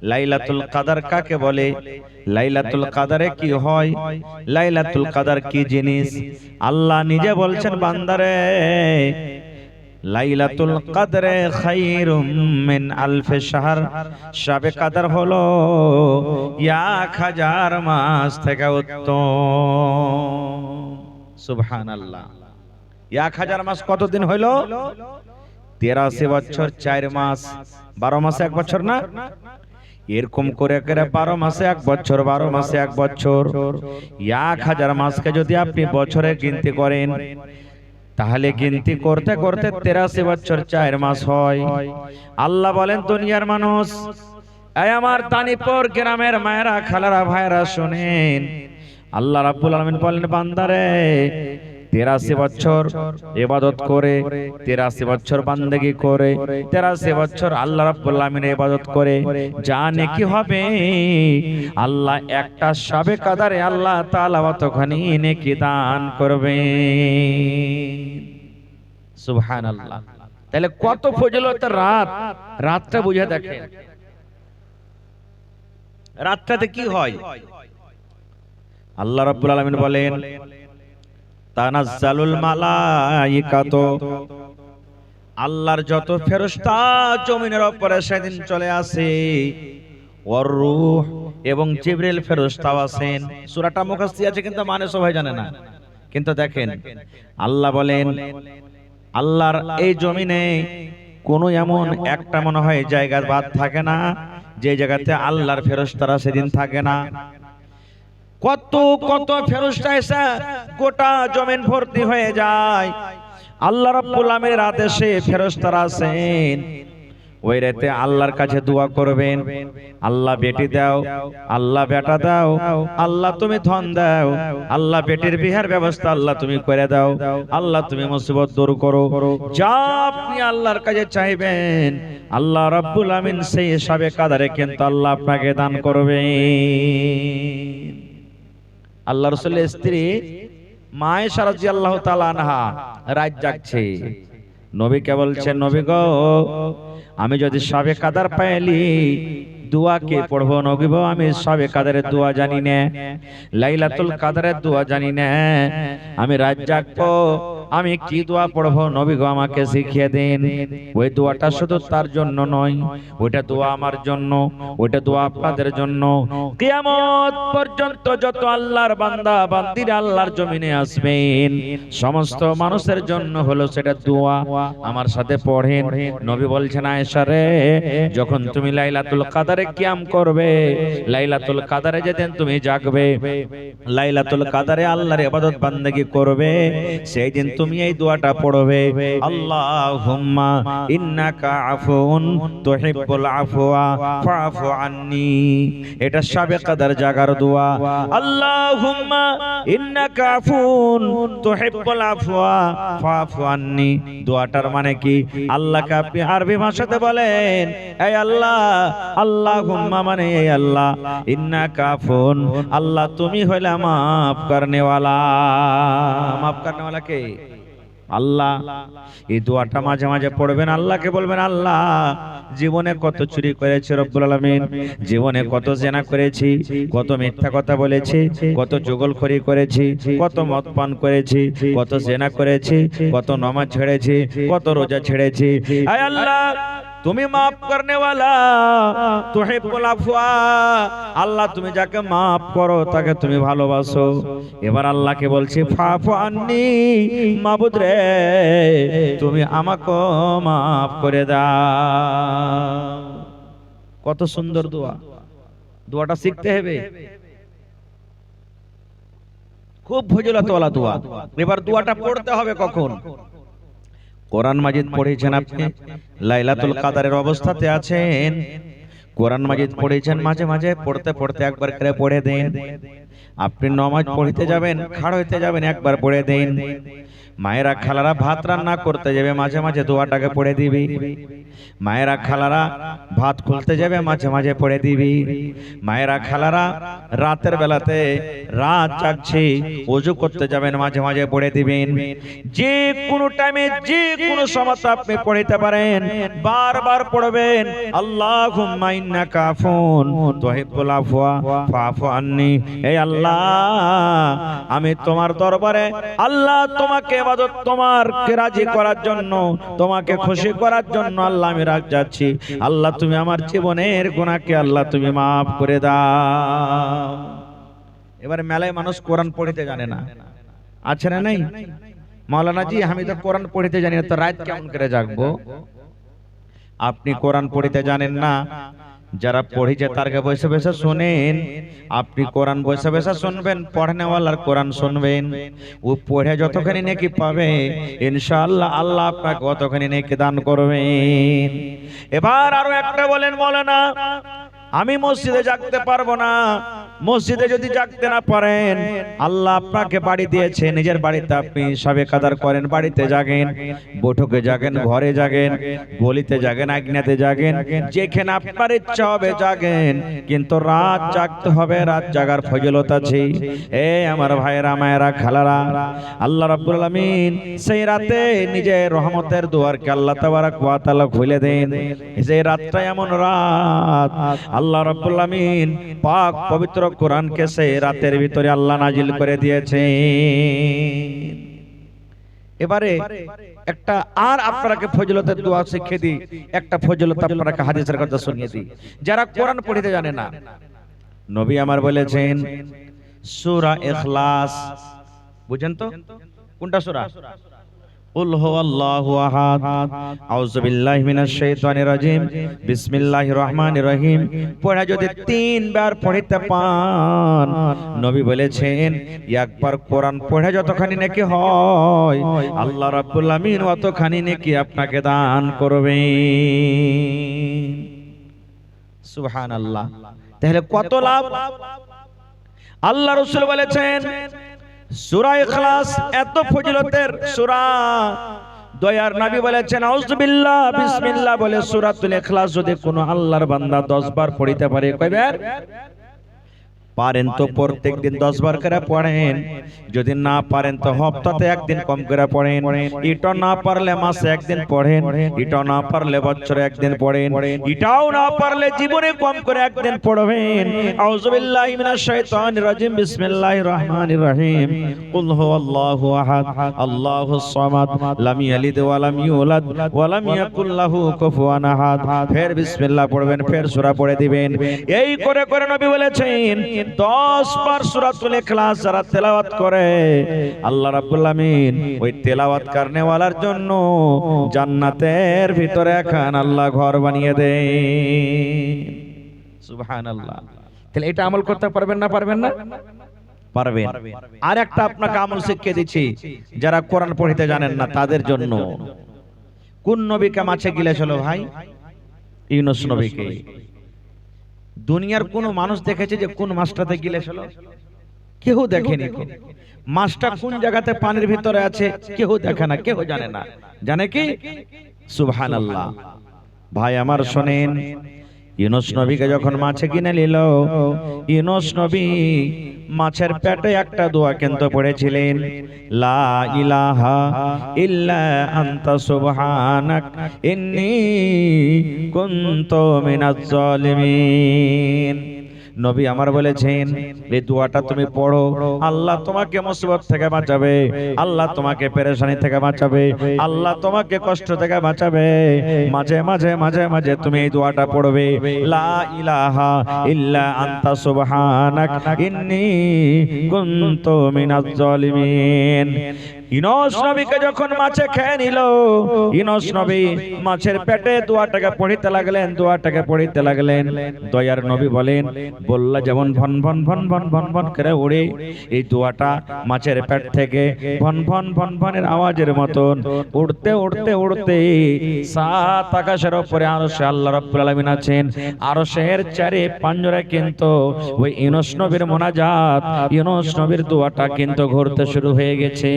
লাইলাতুল কাদার কাকে বলে, লাইলাতুল কাদারে কি হয়, লাইলাতুল কাদার কি জিনিস। আল্লাহ নিজে বলছেন বান্দারে লাইলাতুল কদরে খায়রুম মিন আলফি শাহর, শাবে কদর হলো 1000 মাস থেকে উত্তম। সুবহানাল্লাহ। 1000 মাস কতদিন হইল? 83 বছর 4 মাস। 12 মাসে 1 বছর না, এরকম করে করে 12 মাসে 1 বছর, 12 মাসে 1 বছর। 1000 মাসকে যদি আপনি বছরে গিনতি করেন, তাহলে গিনতি করতে করতে 83 বছর 4 মাস হয়। আল্লাহ বলেন দুনিয়ার মানুষ, এই আমার দানিপুর গ্রামের মায়েরা, খালারা, ভাইরা শুনেন, আল্লাহ রাব্বুল আলামিন বলেন বান্দারে 83 বছর ইবাদত করে, 83 বছর বান্দেগি করে, 83 বছর আল্লাহ রাব্বুল আলামিনের ইবাদত করে যা নেকি হবে, আল্লাহ একটা শাবে কদরে আল্লাহ তাআলা অতখানি নেকি দান করবে। সুবহানাল্লাহ। তাহলে কত ফজিলতের রাত, রাতটা বুঝে দেখেন রাতটাতে কি হয়। আল্লাহ রাব্বুল আলামিন বলেন তানাজ্জালুল মালাইকাতু, আল্লাহর যত ফেরেশতা জমিনের উপরে সেদিন চলে আসে, ওয়ার রূহ, এবং জিবরিল ফেরেশতাও আছেন। সূরাটা মুখস্থ আছে কিন্তু মানে সবাই জানে না। কিন্তু দেখেন আল্লাহ বলেন আল্লাহর এই জমিনে কোন এমন একটা মনে হয় জায়গা বাদ থাকে না যে জায়গাতে আল্লাহর ফেরেশতারা সেদিন থাকে না। কত কত ফেরেশতা এসে গোটা জমিন ভর্তি হয়ে যায়। আল্লাহ রাব্বুল আলামিনের আদেশে ফেরেশতারা আছেন, ওই রাতে আল্লাহর কাছে দোয়া করবেন, আল্লাহ বেটি দাও, আল্লাহ বেটা দাও, আল্লাহ তুমি ধন দাও, আল্লাহ বেটির বিহার ব্যবস্থা আল্লাহ তুমি করে দাও, আল্লাহ তুমি মুসিবত দূর করো। যা আপনি আল্লাহর কাছে চাইবেন আল্লাহ রাব্বুল আমিন সেই হিসাবে কাদারে কিন্তু আল্লাহ আপনাকে দান করবে। আল্লাহ রাসূলের স্ত্রী মা আয়েশা রাদিয়াল্লাহু তাআলা আনহা রাত জাগছে, নবীকে বলছেন নবী গো, আমি যদি শাবে কদর পাইলি দোয়া কে পড়বো নবী গো, আমি শাবে কদরের দোয়া জানি না, লাইলাতুল কদরের দোয়া জানি না, আমি রাত জাগবো, আমি কি দোয়া পড়বো নবী গো আমাকে শিখিয়ে দেন। ওই দোয়াটা শুধু তার জন্য নয়, ওইটা দোয়া আমার জন্য, ওইটা দোয়া আপনাদের জন্য। কিয়ামত পর্যন্ত যত আল্লাহর বান্দা বান্দিরা আল্লাহর জমিনে আসবেন সমস্ত মানুষের জন্য হলো সেটা দোয়া। আমার সাথে পড়েন, নবী বলছেন আয়েশা রে, যখন তুমি লাইলাতুল কদরে কিয়াম করবে, লাইলাতুল কদরে যেদিন তুমি জাগবে, লাইলাতুল কদরে আল্লাহর ইবাদত বান্দেগি করবে, সেই দিন তুমি এই দোয়াটা পড়বে, আল্লাহুম্মা ইন্নাকা আফুন তুহিব্বুল আফওয়া ফাফু আন্নি। এটা শাবে কদর জাগার দোয়া। আল্লাহুম্মা ইন্নাকা আফুন তুহিব্বুল আফওয়া ফাফু আন্নি। দোয়াটার মানে কি? আল্লাহকে আপনি আরবি ভাষাতে বলেন, এই আল্লাহ, আল্লাহুম্মা মানে এই আল্লাহ, ইন্নাকা আফুন, আল্লাহ তুমি হইলা মাফ করনে ওয়ালা। মাফ করনে ওয়ালা কে? আল্লাহ। এই দোয়াটা মাঝে মাঝে পড়বেন, আল্লাহকে বলবেন আল্লাহ জীবনে কত চুরি করেছি রব্বুল আলামিন, জীবনে কত জেনা করেছি, কত মিথ্যা কথা বলেছি, কত জুগলখড়ি করেছি, কত মদ পান করেছি, কত জেনা করেছি, কত নামাজ ছেড়েছি, কত রোজা ছেড়েছি। আয় আল্লাহ তুমি মাফ করনে ওয়ালা, তুহিব্বুল আফওয়া, আল্লাহ তুমি যাকে মাফ করো তাকে তুমি ভালোবাসো। এবার আল্লাহকে বলছি ফাফু আন্নি, মাবুদ রে তুমি আমাকে মাফ করে দাও। কত সুন্দর দোয়া, দোয়াটা শিখতে হবে, খুব ফজিলতওয়ালা দোয়া। এবার দোয়াটা পড়তে হবে কখন? কোরআন মাজিদ পড়েছেন আপনি, লাইলাতুল কদরের অবস্থাতে আছেন, কোরআন মাজিদ পড়েছেন, মাঝে মাঝে পড়তে পড়তে একবার করে পড়ে দেন। আপনি নামাজ পড়তে যাবেন, খাড়া হইতে যাবেন, একবার পড়ে দেন। মায়েরা খালারা ভাত রান্না করতে যাবে, মাঝে মাঝে দোয়াটাকে পড়ে দিবি। মায়েরা খালারা ভাত খুলতে যাবে, মাঝে মাঝে পড়ে দিবি। মায়েরা খালারা রাতের বেলাতে রাত জাগছে, ওযু করতে যাবেন, মাঝে মাঝে পড়ে দিবেন। যে কোনো টাইমে যে কোনো সময় আপনি পড়তে পারেন, বারবার পড়বেন আল্লাহুম্মা ইন্নাকা আফুন তুহিব্বুল আফওয়া ফাফু আন্নি। এই আল্লাহ, আমি তোমার দরবারে আল্লাহ তোমাকে ইবাদত, তোমাকে রাজি করার জন্য, তোমাকে খুশি করার জন্য আল্লাহ আমি রাগ যাচ্ছি। আল্লাহ তুমি আমার জীবনের গুনাহকে আল্লাহ তুমি মাফ করে দাও। এবারে মেলায় মানুষ কোরআন পড়তে জানে না, আছে না নাই? মাওলানা জি আমি তো কোরআন পড়তে জানি না, তো রাত কেমন করে জাগবো? আপনি কোরআন পড়তে জানেন না, যারা পড়েছে তারকে বসে বসে শুনেন। আপনি কোরআন বসে বসে শুনবেন, পড়নেওয়ালার কোরআন শুনবেন, ও পড়ে যতখানি নেকি পাবে ইনশাআল্লাহ আল্লাহ আপনাকে ততখানি নেকি দান করবেন। এবার আরো একটা বলেন, মাওলানা আমি মসজিদে জাগতে পারবো না। মসজিদে যদি জাগতে না পারেন, আল্লাহ আপনাকে বাড়ি দিয়েছে, নিজের বাড়িতে আপনি সবে কাদার করেন, বাড়িতে জাগেন, বৈঠকে জাগেন, ঘরে জাগেন, গলিতে জাগেন, আগ্নেতে জাগেন, যেখানে আপনার ইচ্ছা হবে জাগেন, কিন্তু রাত জাগতে হবে, রাত জাগার ফজিলত আছে। এ আমার ভাইয়েরা, মায়েরা, খালারা, আল্লাহ রাব্বুল আলামিন সেই রাতে নিজের রহমতের দুয়ারকে আল্লাহ তাবারক ওয়া তাআলা খুলে দেন। সেই রাতটা এমন রাত আল্লাহ রাব্বুল আলামিন পাক পবিত্র কোরআনকে সেই রাতের ভিতরে আল্লাহ নাজিল করে দিয়েছে। এবারে একটা আর আপনাকে ফজিলতের দোয়া শিখিয়ে দিই, একটা ফজিলত আপনাকে হাদিসের কথা শুনিয়ে দিই। যারা কোরআন পড়তে জানে না, নবী আমার বলেছেন সূরা ইখলাস, বুঝেন তো কোনটা সূরা? কুল হুয়াল্লাহু আহাদ, আউযু বিল্লাহি মিনাশ শাইতানির রাজিম, বিসমিল্লাহির রহমানির রহিম পড়া যদি 3 বার পড়তে পান, নবী বলেছেন একবার কোরআন পড়ে যতখানি নেকি হয় আল্লাহ রাব্বুল আমিন অতখানি নেকি আপনাকে দান করবেন। সুবহানাল্লাহ। তাহলে কত লাভ! আল্লাহ রাসূল বলেছেন সূরা ইখলাস এত ফজিলতের সূরা, দয়ার নবী বলেছেন আউযুবিল্লাহ বিসমিল্লাহ বলে সূরাতুল ইখলাস যদি কোনো আল্লাহর বান্দা 10 বার পড়তে পারে, কয়বার পারেন তো প্রত্যেকদিন 10 বার করে পড়েন, যদি না পারেন তো সপ্তাহে একদিন কম করে পড়েন, এটা না পারলে মাসে একদিন পড়েন, এটা না পারলে বছরে একদিন পড়েন, এটাও না পারলে জীবনে কম করে একদিন পড়বেন। আউযুবিল্লাহি মিনাশ শাইতানির রাজিম, বিসমিল্লাহির রহমানির রহিম, কুল হুয়াল্লাহু আহাদ, আল্লাহুস সামাদ, লাম ইয়ালিদ ওয়া লাম ইউলাদ ওয়া লাম ইয়াকুল লাহু কুফুয়ান আহাদ। ফের বিসমিল্লাহ পড়বেন, ফের সূরা পড়ে দিবেন। এই করে করে নবী বলেছেন 10 বার সূরাতুল ইখলাস যারা তেলাওয়াত করে আল্লাহ রাব্বুল আমিন ওই তেলাওয়াত করনেওয়ালার জন্য জান্নাতের ভিতরে এখন আল্লাহ ঘর বানিয়ে দেন। সুবহানাল্লাহ। তাহলে এটা আমল করতে পারবেন না? পারবেন না? পারবেন। আর একটা আপনাকে আমল শিখিয়ে দিচ্ছি, যারা কোরআন পড়তে জানেন না তাদের জন্য। কোন নবীকে মাছে গিলেছিল ভাই? ইউনূস নবীকে। দুনিয়ার কোন মানুষ দেখেছে যে কোন মাছটাতে গিলেছিল? কেউ দেখেনি। মাছটা কোন জায়গাতে পানির ভিতরে আছে কেউ দেখে না, কেউ জানে না। জানে কি? সুবহানাল্লাহ। ভাই আমার শোনেন, ইউনূস নবীকে যখন মাছে কিনে নিল, ইউনূস নবী মাছের পেটে একটা দোয়া কিন্তু পড়েছিলেন, লা ইলাহা ইল্লা আনতা সুবহানাক ইন্নী কুনতু মিনাজ জালিমিন। নবী আমার বলেছেন এই দোয়াটা তুমি পড়ো, আল্লাহ তোমাকে মুসিবত থেকে বাঁচাবে, আল্লাহ তোমাকে পেরেশানি থেকে বাঁচাবে, আল্লাহ তোমাকে কষ্ট থেকে বাঁচাবে। মাঝে মাঝে মাঝে মাঝে তুমি এই দোয়াটা পড়বে, লা ইলাহা ইল্লা আনতা সুবহানাক ইন্নী কুনতু মিনাজ জালিমিন। ইউনূস নবীকে যখন মাছে খেয়ে নিল, ইউনূস নবী মাছের পেটে দোয়াটাকে পড়িতে লাগলেন, দোয়াটাকে পড়িতে লাগলেন। দয়ার নবী বলেন, বললা যেমন ভন ভন ভন ভন ভন ভন করে উড়ে, এই দোয়াটা মাছের পেট থেকে ভন ভন ভন ভনের আওয়াজের মতন উড়তে উড়তে উড়তে সাত আকাশের উপরে আরশে আল্লাহ রাব্বুল আলামিন আছেন। আরশের চারে পাঁজরে কিন্তু ওই ইউনূস নবীর মোনাজাত, ইউনূস নবীর দোয়াটা কিন্তু ঘুরতে শুরু হয়ে গেছে।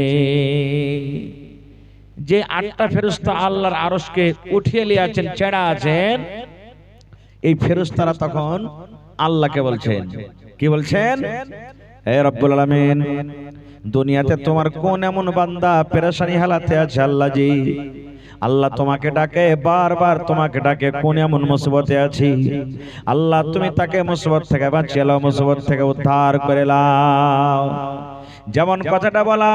যে আটটা ফেরেশতা আল্লাহর আরশকে উঠিয়ে নিয়ে আছেন, ছেড়া আছেন, এই ফেরেশতারা তখন আল্লাহকে বলছেন, কি বলছেন? হে রব্বুল আলামিন, দুনিয়াতে তোমার কোন এমন বান্দা পেরেশানি হালাতে আছে আল্লাহ জি, আল্লাহ তোমাকে ডাকে, বারবার তোমাকে ডাকে, কোন এমন মুসিবতে আছি আল্লাহ তুমি তাকে মুসিবত থেকে বাঁচিয়ে লাও, মুসিবত থেকে উদ্ধার করে লাও। যেমন কথাটা বলা,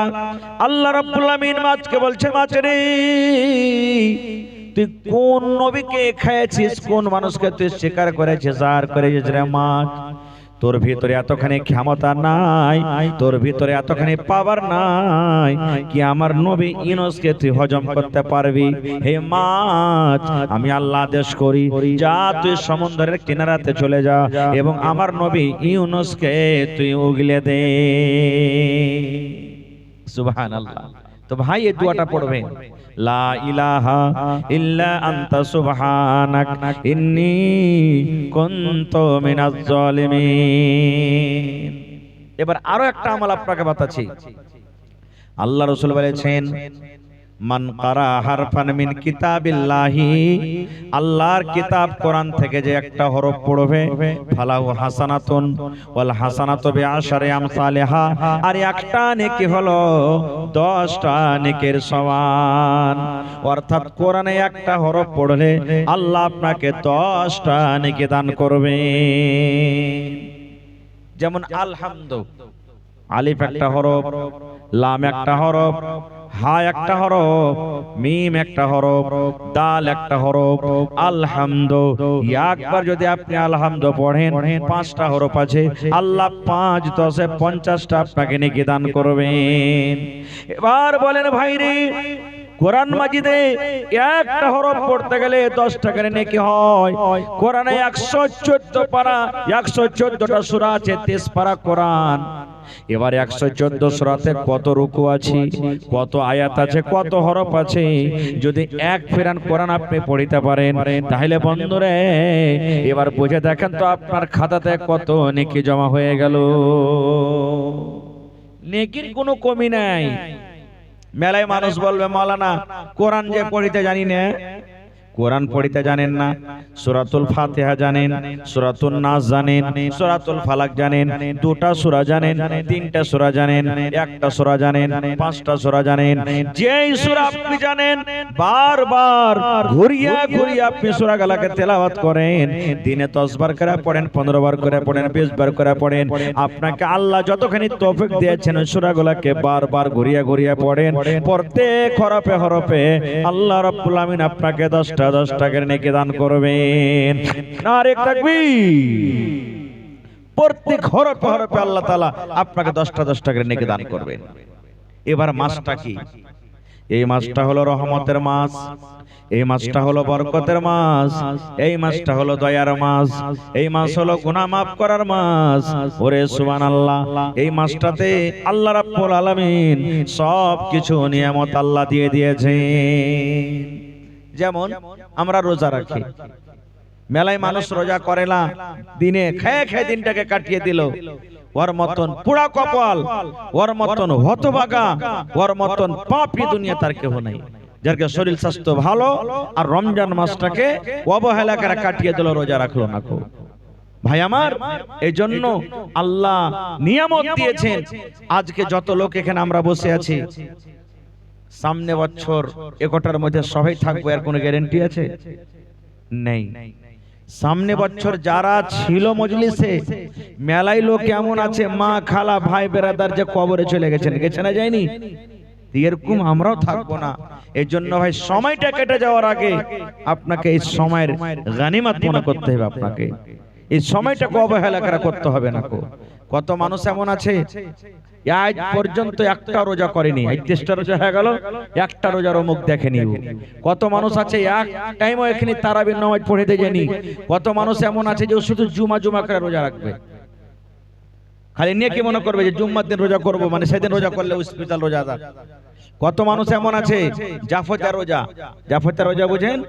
আল্লাহ রাব্বুল আলামিন মাছকে বলছে, মাছ রে তুই কোন নবীকে খেয়েছিস, কোন মানুষকে তুই শিকার করেছিস, আর করেছিস রে মাছ? তোর ভিতরে এতখানি ক্ষমতা নাই, তোর ভিতরে এতখানি পাওয়ার নাই কি আমার নবী ইউনূসকে তুই হজম করতে পারবি? হে মাছ, আমি আল্লাহ আদেশ করি, যা তুই সমুদ্রের কিনারাতে চলে যা এবং আমার নবী ইউনূসকে তুই উগলে দে। সুবহানাল্লাহ। তো ভাই এই দোয়াটা পড়বেন, লা ইলাহা ইল্লা আনতা সুবহানাক ইন্নী কুনতু মিনাজ জালিমিন। এবার আরো একটা আমল আপনাকে বাতাচ্ছি। আল্লাহ রাসূল বলেছেন, মান কারা হারফান মিন কিতাবিল্লাহি, আল্লাহর কিতাব কোরআন থেকে যে একটা হরফ পড়বে, ফালাহু হাসানাতুন ওয়াল হাসানাতু বিআশরি আমসালিহা, আর একটা নেকি হলো 10টা নেকির সমান। অর্থাৎ কোরআনে একটা হরফ পড়লে আল্লাহ আপনাকে 10টা নেকি দান করবে। যেমন আলহামদু, আলিফ একটা হরফ, লাম একটা হরফ, হা একটা হরফ, মিম একটা হরফ, দাল একটা হরফ। আলহামদু, একবার যদি আপনি আলহামদু পড়েন, 5টা হরফ আছে, আল্লাহ 5 10 50টা আপনাকে নেকি দান করবেন। এবার বলেন ভাইরে, কোরআন মাজিদে একটা হরফ পড়তে গেলে 10টা করে নেকি হয়। কোরআনে 114 পারা, 114টা সূরা আছে, 30 পারা কোরআন। এবার 114 সূরাতে কত রুকু আছে, কত আয়াত আছে, কত হরফ আছে, যদি এক ফেরান কোরআন আপনি পড়িতে পারেন, তাহলে বন্ধুরে এবার বুঝে দেখেন তো আপনার খাতাতে কত নেকি জমা হয়ে গেল। নেকির কোনো কমি নাই। মেলায় মানুষ বলবে, মাওলানা কোরআন যে পড়িতে জানি না। কোরআন পড়িতে জানেন না? সূরাতুল ফাতিহা জানেন, সূরাতুন নাস জানেন, সূরাতুল ফালাক জানেন, 2টা সূরা জানেন, 3টা সূরা জানেন, 1টা সূরা জানেন, 5টা সূরা জানেন। যেই সূরা আপনি জানেন বারবার ঘুরিয়া ঘুরিয়া আপনি সূরাগুলোকে তেলাওয়াত করেন, দিনে 10 বার করে পড়েন, 15 বার করে পড়েন, 20 বার করে পড়েন, আপনাকে আল্লাহ যতখানি তৌফিক দিয়েছেন ওই সূরাগুলোকে বারবার ঘুরিয়া ঘুরিয়া পড়েন, প্রত্যেক হরফে হরফে আল্লাহ রাব্বুল আমিন আপনাকে 10টা করে নেকি দান করবেন। নারে তাকবীর। প্রত্যেক হরফে হরফে আল্লাহ তাআলা আপনাকে 10টা করে নেকি দান করবেন। এবার মাসটা কি? এই মাসটা হলো রহমতের মাস, এই মাসটা হলো বরকতের মাস, এই মাসটা হলো দয়ার মাস, এই মাস হলো গুনাহ মাফ করার মাস। ওরে সুবহানাল্লাহ, এই মাসটাতে আল্লাহ রাব্বুল আলামিন সব কিছু নিয়ামত আল্লাহ দিয়ে দিয়েছেন। যেমন আমরা রোজা রাখি, মেলায় মানুষ রোজা করে না, দিনে খেয়ে খেয়ে দিনটাকে কাটিয়ে দিল। ওর মতন পুরা কপাল, ওর মতন হতভাগা, ওর মতন পাপী দুনিয়া তার কেউ নাই, যার শরীর স্বাস্থ্য ভালো আর রমজান মাসটাকে অবহেলা করে কাটিয়ে দিল, রোজা রাখলো না। ভাই আমার, এই জন্য আল্লাহ নিয়ামত দিয়েছেন। আজকে যত লোক এখানে আমরা বসে আছি, সামনে বছর একটার মধ্যে সবাই থাকবো এর কোনো গ্যারান্টি আছে? নেই। সামনে বছর যারা ছিল মজলিসে, মেলায় লোক কেমন আছে, মা খালা ভাই বেরাদার যে কবরে চলে গেছেন, গেছে না যায়নি? এরকম আমরাও থাকবো না। এই জন্য ভাই সময়টা কেটে যাওয়ার আগে আপনাকে এই সময়ের গানিমত মনে করতে হবে। আপনাকে এই সময়টাকে অবহেলা করতে হবে না। কত মানুষ এমন আছে আজ পর্যন্ত একটা রোজা করেনি, ২৩টা রোজা হয়ে গেল, একটা রোজার মুখ দেখেনি। কত মানুষ আছে এক টাইমও এখানে তারাবির নামাজ পড়ে দেয়নি। কত মানুষ এমন আছে যে শুধু জুমা করে রোজা রাখবে, খালি নিয়ে কি মনে করবে যে জুম্মার দিন রোজা করব, মানে সেদিন রোজা করলে স্পেশাল রোজাদার। কত মানুষ এমন আছে জাফরদার রোজা বুঝেন?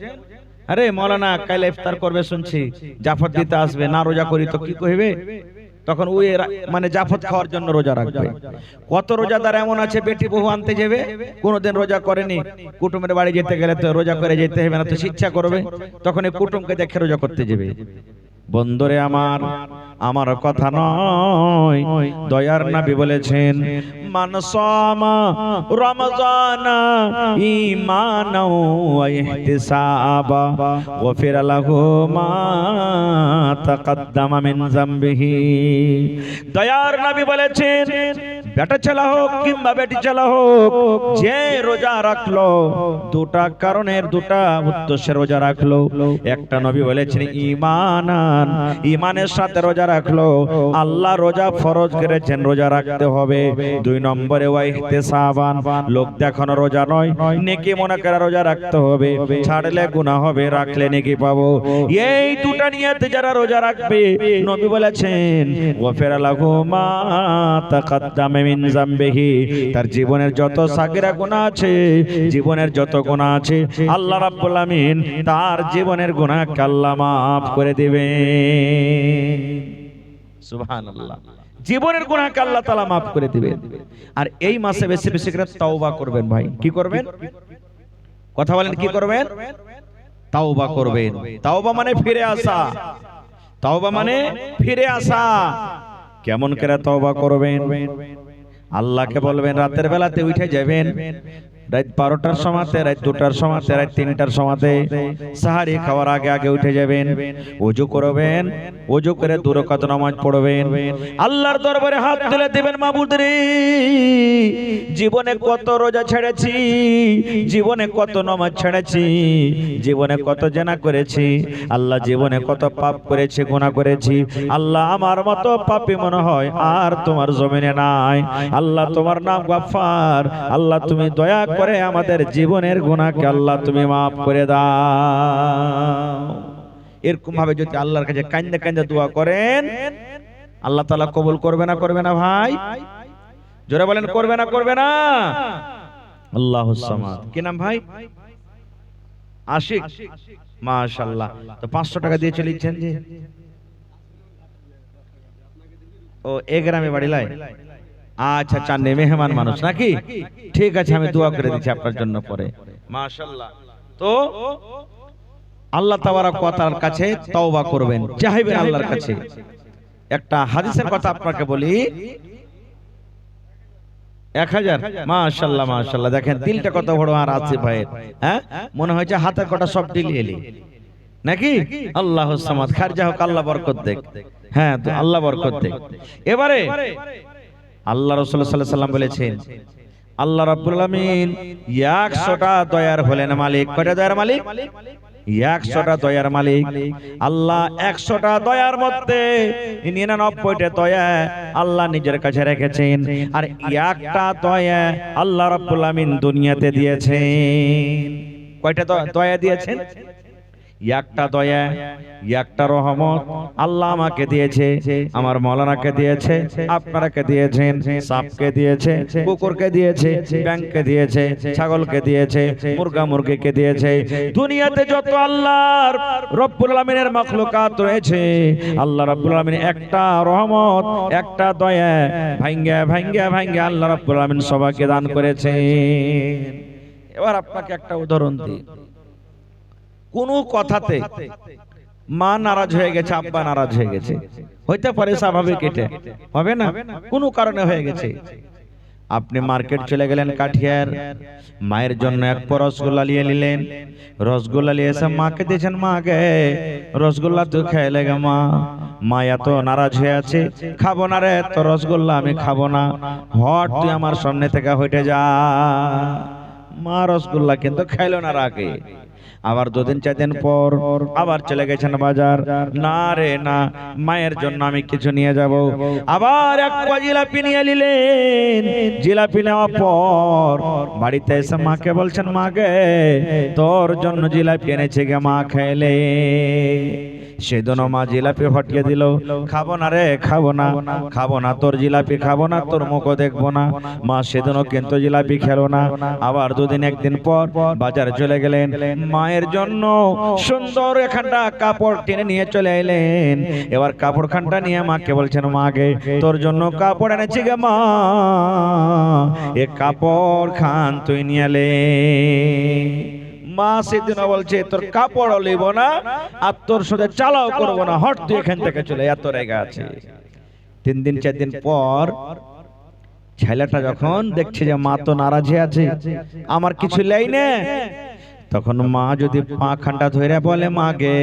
আরে মৌলানা কাল ইফতার করবে শুনছি, জাফর দিতে আসবে না, রোজা করি তো কি কইবে, তখন ওই মানে জাফর খাওয়ার জন্য রোজা রাখবে। কত রোজাদার এমন আছে বেটি বহু আনতে যাবে, কোনোদিন রোজা করেনি, কুটুমের বাড়ি যেতে গেলে তো রোজা করে যেতে হবে না, তো ইচ্ছা করবে, তখন এই কুটুমকে দেখে রোজা করতে যাবে। বন্ধুরে আমার কথা নয়, দয়ার নবী বলেছেন মান সামা রমজানা ঈমানাও ওয়া ইহতিসাবা গফিরা লাহু মা তাকাদ্দামা মিন যামবিহি। দয়ার নবী বলেছেন বেটা ছেলে হোক কিংবা বেটি ছেলে হোক, যে রোজা রাখলো, দুটা কারণের দুটা উদ্দেশ্যে রোজা রাখলো। একটা নবী বলেছেন ইমানের সাথে রোজা রাখলো, আল্লাহ রোজা ফরজ করেছেন, রোজা রাখতে হবে। 2 নম্বরে ওয়া ইহতিসাবান, লোক দেখানো রোজা নয়, নেকি মনে করে রোজা রাখতে হবে, ছাড়লে গুনাহ হবে, রাখলে নেকি পাবো। এই দুটা নিয়তে যারা রোজা রাখবে, নবী বলেছেন গফিরা লাহু মা তাকাদ্দামা মিন যামবিহি, তার জীবনের যত সাগিরা গুনাহ আছে, জীবনের যত গুনাহ আছে, আল্লাহ রাব্বুল আমিন তার জীবনের গুনাহকে আল্লাহ মাফ করে দিবেন। সুবহানাল্লাহ, জীবনের গুনাহকে আল্লাহ তাআলা মাফ করে দিবেন। আর এই মাসে বেশি বেশি করে তওবা করবেন। ভাই কি করবেন? কথা বলেন, কি করবেন? তওবা করবেন। তওবা মানে ফিরে আসা, তওবা মানে ফিরে আসা। কেমন করে তওবা করবেন? আল্লাহকে বলবেন, রাতের বেলাতে উঠে যাবেন, রাত 12টার সময়তে, রাত 2টার সময়তে, রাত 3টার সময়তে, সাহারি খাওয়ার আগে আগে উঠে যাবেন, ওযু করবেন, ওযু করে 2 রাকাত নামাজ পড়বেন, আল্লাহর দরবারে হাত তুলে দিবেন, মাবুদ রে জীবনে কত রোজা ছেড়েছি, জীবনে কত নামাজ ছেড়েছি, জীবনে কত জেনা করেছি, আল্লাহ জীবনে কত পাপ করেছি, গুনাহ করেছি, আল্লাহ আমার মতো পাপী মনে হয় আর তোমার জমিনে নাই। আল্লাহ তোমার নাম গফফার, আল্লাহ তুমি দয়া করে আমাদের জীবনের গুনাহকে আল্লাহ তুমি মাফ করে দাও। এরকম ভাবে যদি আল্লাহর কাছে কাঁদতে কাঁদতে দোয়া করেন, আল্লাহ তাআলা কবুল করবে না? করবে না ভাই? জোরে বলেন, করবে না? করবে না? আল্লাহুস সামাদ। কি নাম ভাই? আশিক, মাশাআল্লাহ। তো 500 টাকা দিয়ে চলেছেন যে, ও এ গ্রামে বাড়ি লাই? আচ্ছা, চান্নে মেহমান মানুষ নাকি? ঠিক আছে, আমি দোয়া করে দিচ্ছি আপনার জন্য পরে। মাশাআল্লাহ। তো আল্লাহ তাবারক ওয়া তাআলার কাছে তওবা করবেন, চাইবেন আল্লাহর কাছে। একটা হাদিসের কথা আপনাকে বলি, 1000। মাশাআল্লাহ মাশাআল্লাহ, দেখেন দিলটা কত বড় আর আছে ভাইয়ের, হ্যাঁ মনে হচ্ছে হাতের কটা সব দিল এলি নাকি? আল্লাহুস সামাদ, খারজা হোক, আল্লাহ বরকত দেখ। হ্যাঁ, তো আল্লাহ বরকত দেখ। এবারে আল্লাহ রাসূল সাল্লাল্লাহু আলাইহি ওয়াসাল্লাম বলেছেন, আল্লাহ রাব্বুল আমিন 100টা দয়ার হলেন মালিক। কয়টা দয়ার মালিক? 100টা দয়ার মালিক। আল্লাহ 100টা দয়ার মধ্যে 99টা দয়া আল্লাহ নিজের কাছে রেখেছেন, আর একটা দয়া আল্লাহ রাব্বুল আমিন দুনিয়াতে দিয়েছেন। কয়টা দয়া দিয়েছেন? একটা দয়া, একটা রহমত আল্লাহ আমাকে দিয়েছে, আমার মাওলানাকে দিয়েছে, আপনারাকে দিয়েছেন, সাপকে দিয়েছে, কুকুরকে দিয়েছে, ব্যাঙকে দিয়েছে, ছাগলকে দিয়েছে, মুরগা মুরগিকে দিয়েছে। দুনিয়াতে যত আল্লাহর রব্বুল আমিনের মাখলুকাত রয়েছে, আল্লাহ রব্বুল আমিন একটা রহমত, একটা দয়া ভাঙ্গা ভাঙ্গা ভাঙ্গা আল্লাহ রব্বুল আমিন সবাইকে দান করেছেন। এবার আপনাকে একটা উদাহরণ দিই। কোন কথাতে মা নারাজ হয়ে গেছে, আব্বা নারাজ হয়ে গেছে, হইতে পারে স্বাভাবিক, এটা হবে না, কোনো কারণে হয়ে গেছে। আপনি মার্কেট চলে গেলেন কাঠিয়ার, মায়ের জন্য এক পর রসগোল্লা নিয়ে নিলেন, রসগোল্লা নিয়ে এসে মাকে দিয়েছেন, মা গে রসগোল্লা তুই খেয়ে লেগে মা, মা এত নারাজ হয়ে আছে, খাবো না রে তো রসগোল্লা, আমি খাবো না, হট তুই আমার সামনে থেকে হইতে যা। মা রসগোল্লা কিন্তু খাইলো না রাগে। আবার 2-4 দিন পর আবার চলে গেছেন বাজার। না রে না, মায়ের জন্য আমি কিছু নিয়ে যাব। আবার এক পা জিলাপি নিয়ে নিলেন। জিলাপি নেওয়ার পর বাড়িতে এসে মাকে বলছেন, মা গে তোর জন্য জিলাপি এনেছে গে, মা খেলে। সেদিন মা জিলাপি হটিয়ে দিল, খাবো না রে, খাবো না, খাবো না, তোর জিলাপি খাবো না, তোর মুখও দেখবো না। মা সেদিনও কিন্তু জিলাপি খেলো না। আবার 2-1 দিন পর বাজার চলে গেলেন, মায়ের জন্য সুন্দর এখানটা কাপড় টেনে নিয়ে চলে এলেন। এবার কাপড় খানটা নিয়ে মাকে বলছেন, মা গে তোর জন্য কাপড় এনেছি গে মা, এ কাপড় খান তুই নিয়ে এলে। মা সেদিন বলছে, তোর কাপড়ও লইব না আর তোর সাথে চালাও করবো না, হট তুই এখান থেকে চলে, এত রেগে আছে। 3-4 দিন পর ছেলেটা যখন দেখছে যে মা তো নারাজ হয়ে আছে, আমার কিছু লেই না, তখন মা যদি পা খানটা ধরে বলে, মা গে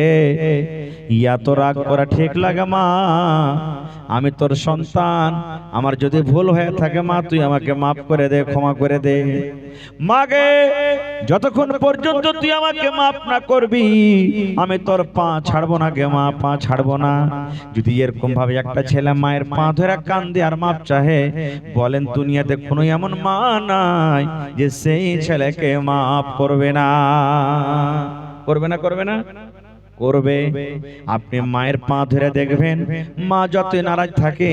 ইয়া তো রাগ করা ঠিক লাগে মা, আমি তোর সন্তান, আমার যদি ভুল হয়ে থাকে মা তুই আমাকে মাফ করে দে, ক্ষমা করে দে। মা গে যতক্ষণ পর্যন্ত তুই আমাকে মাফ না করবি আমি তোর পা ছাড়বো না গে মা, পা ছাড়বো না। যদি এরকম ভাবে একটা ছেলে মায়ের পা ধরে কান্দে আর মাপ চাহে, বলেন দুনিয়াতে কোনো এমন মা নাই যে সেই ছেলেকে মাফ করবে না। করবে না, করবে না, করবে। আপনি মায়ের পা ধরে দেখবেন, মা যতই নারাজ থাকে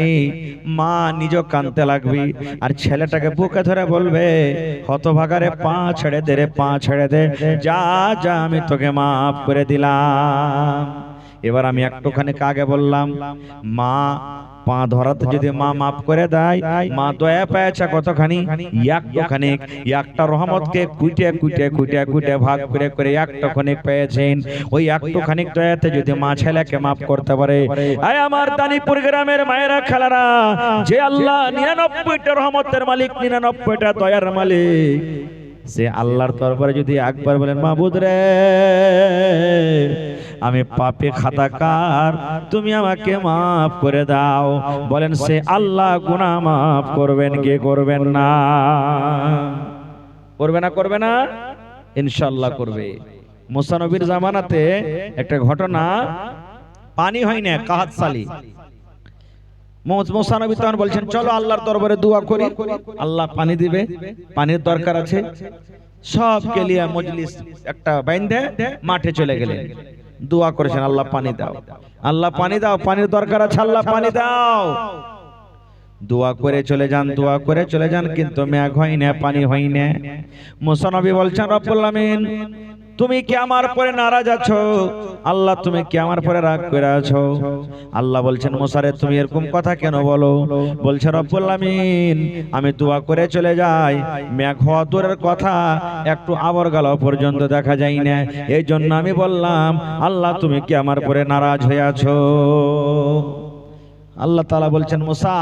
মা নিজেও কাঁদতে লাগবে, আর ছেলেটাকে বুকে ধরে বলবে, হতভাগারে পা ছেড়ে দে রে, পা ছেড়ে দে, যা যা আমি তোকে মাফ করে দিলাম। এবার আমি একটুখানি আগে বললাম, মা পা ধরাতে যদি মা মাফ করে দেয়, মা দয়া পেয়েছে কতখানি, একটুখানি, একটা রহমতকে কুইটে কুইটে কুইটে কুইটে ভাগ করে করে একটুখানি পেয়েছেন। ওই একটুখানি দয়াতে যদি মা ছেলেকে মাফ করতে পারে, আয় আমার দানিপুর গ্রামের মায়েরা খালারা, যে আল্লাহ 99টা রহমতের মালিক, 99টা দয়ার মালিক, সে আল্লাহর দরবারে যদি একবার বলেন, মাবুদ রে আমি পাপে খাতাকার, তুমি আমাকে মাফ করে দাও, বলেন সে আল্লাহ গুনাহ মাফ করবেন কে করবেন না? করবে না, করবে না, ইনশাআল্লাহ করবে। মুসা নবীর জামানাতে একটা ঘটনা, পানি হয় না, কাহাত সালি। মুসা নবী তখন বলছেন, চলো আল্লাহর দরবারে দোয়া করি, আল্লাহ পানি দিবে, পানির দরকার আছে। সব গেলিয়া মজলিস একটা বাইন্ধে মাঠে চলে গেলেন, দোয়া করেছেন, আল্লাহ পানি দাও, আল্লাহ পানি দাও, পানির দরকার আছে, আল্লাহ পানি দাও। দোয়া করে চলে যান, দোয়া করে চলে যান, কিন্তু মেঘ হয় না, পানি হয় না। মুসা নবী বলছেন, রব্বুল আমিন তুমি কি আমার পরে নারাজ আছো? আল্লাহ তুমি কি আমার পরে রাগ করে আছো? আল্লাহ বলছেন, মুসা রে তুমি এরকম কথা কেন বলো? বলছে, রব্বুল আমিন আমি দোয়া করে চলে যাই, মেঘ হওয়া দূরের কথা একটু আবর গেল পর্যন্ত দেখা যায় না, এই জন্য আমি বললাম আল্লাহ তুমি কি আমার পরে নারাজ হয়ে আছো? আল্লাহ তাআলা বলছেন, মুসা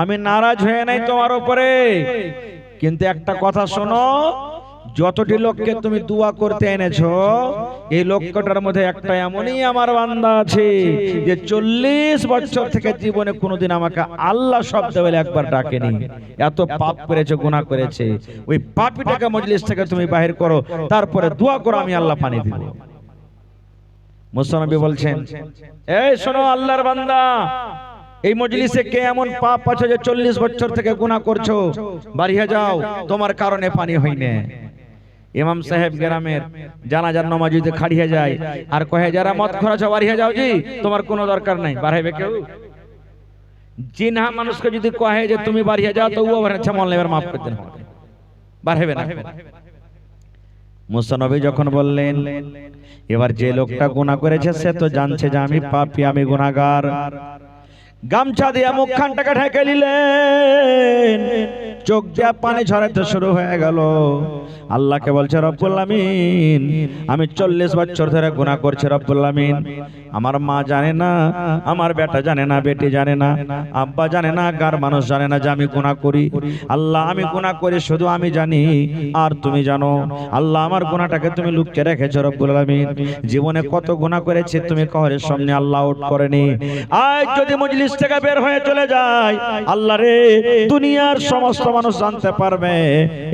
আমি নারাজ হয়ে নাই তোমার উপরে, কিন্তু একটা কথা শোনো, যতটি লোককে তুমি দোয়া করতে এনেছো, এই লোকটার মধ্যে একটা এমনই আমার বান্দা আছে যে 40 বছর থেকে জীবনে কোনোদিন আমাকে আল্লাহ শব্দ বলে একবার ডাকেনি, এত পাপ করেছে, গুনাহ করেছে। ওই পাপীটাকে মজলিস থেকে তুমি বাহির করো, তারপরে দোয়া করো, আমি আল্লাহ পানি দিব। মুসা নবী বলছেন, এই শোনো আল্লাহর বান্দা, এই মজলিসে কে এমন পাপ আছে যে 40 বছর থেকে গুনাহ করছো, বাড়িয়ে যাও, তোমার কারণে পানি হয় না। ইমাম সাহেব গ্রামের জানাজার নামাজ যদি খাড়িয়ে যায় আর কহে, যারা মদ খোরাছো বাড়িয়ে যাও জি, তোমার কোনো দরকার নাই, বাড়াইবে কেউ? জিনহা মানুষকে যদি কহে যে তুমি বাড়িয়ে যাও, তো ও আবার আচ্ছা মন এবার মাফ করতে হবে, বাড়াইবে না। মুসা নবী যখন বললেন, এবার যে লোকটা গুনাহ করেছে সে তো জানছে যে আমি পাপী, আমি গুনাহগার, গামছা দিয়ে মুখখানটাকে ঢেকে নিলেন, চোখ দিয়ে পানি ঝরাতে শুরু হয়ে গেল। আল্লাহকে বলছে, রব্বুল আমিন আমি 40 বছর ধরে গুনাহ করছি, রব্বুল আমিন আমার মা জানে না, আমার বেটা জানে না, বেটি জানে না, আব্বা জানে না, গার মানুষ জানে না যে আমি গুনাহ করি। আল্লাহ আমি গুনাহ করি শুধু আমি জানি আর তুমি জানো। আল্লাহ আমার গুনাহটাকে তুমি লুকিয়ে রেখেছো রব্বুল আমিন, জীবনে কত গুনাহ করেছি তুমি কবরের সামনে আল্লাহ আউট করেনি। আজ যদি মজলিস থেকে বের হয়ে চলে যায়, আল্লাহ রে দুনিয়ার সমস্ত মানুষ জানতে পারবে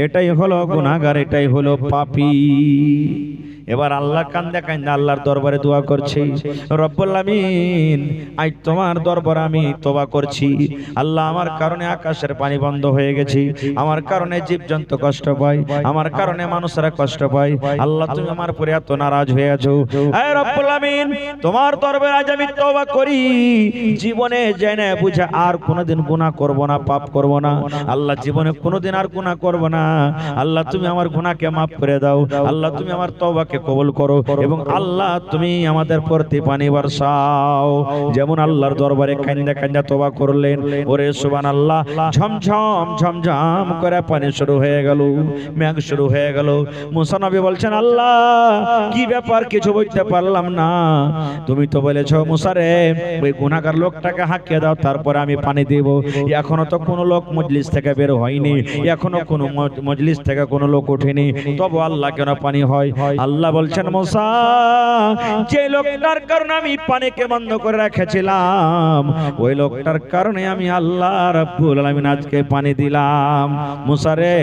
এটাই হলো গুনাহগার, এটাই হলো পাপী। এবার আল্লাহ কান্দে কান্দে আল্লাহর দরবারে দোয়া করছে, রব্বুল আমিন আজ তোমার দরবারে আমি তওবা করছি। আল্লাহ আমার কারণে আকাশের পানি বন্ধ হয়ে গেছে, আমার কারণে জীবজন্তু কষ্ট পায়, আমার কারণে মানুষরা কষ্ট পায়। আল্লাহ তুমি আমার উপরে এত নারাজ হয়ে আছো। হে রব্বুল আমিন তোমার দরবারে আজ আমি তওবা করি, জীবনে জেনে বুঝে আর কোনোদিন গুনাহ করব না, পাপ করব না। আল্লাহ জীবনে কোনোদিন আর গুনাহ করব না। আল্লাহ তুমি আমার গুনাহকে মাফ করে দাও। আল্লাহ তুমি আমার তওবাকে কবুল করো এবং আল্লাহ তুমি আমাদের প্রতি পানি বর্ষাও। যেমন আল্লাহর দরবারে কান্দা কান্দা তওবা করলেন, ওরে সুবহানাল্লাহ, ঝমঝম ঝমঝম করে পানি শুরু হয়ে গেল, মেঘ শুরু হয়ে গেল। মুসা নবী বলছেন, আল্লাহ কি ব্যাপার, কিছু বুঝতে পারলাম না। তুমি তো বলেছো মুসা রে ওই গুনাহগার লোকটাকে হাঁকিয়ে দাও, তারপরে আমি পানি দেব। এখনো তো কোনো লোক মজলিস থেকে বের হয়নি, এখনো কোনো মজলিস থেকে কোনো লোক ওঠেনি, তবু আল্লাহ কেন পানি হয়? আল্লাহ বলছেন, মুসা যে লোকটার কারণে আমি পানিকে বন্ধ করে রেখেছিলাম, ওই লোকটার কারণে আমি আল্লাহ রাব্বুল আলামিন আজকে পানি দিলাম। মুসা রে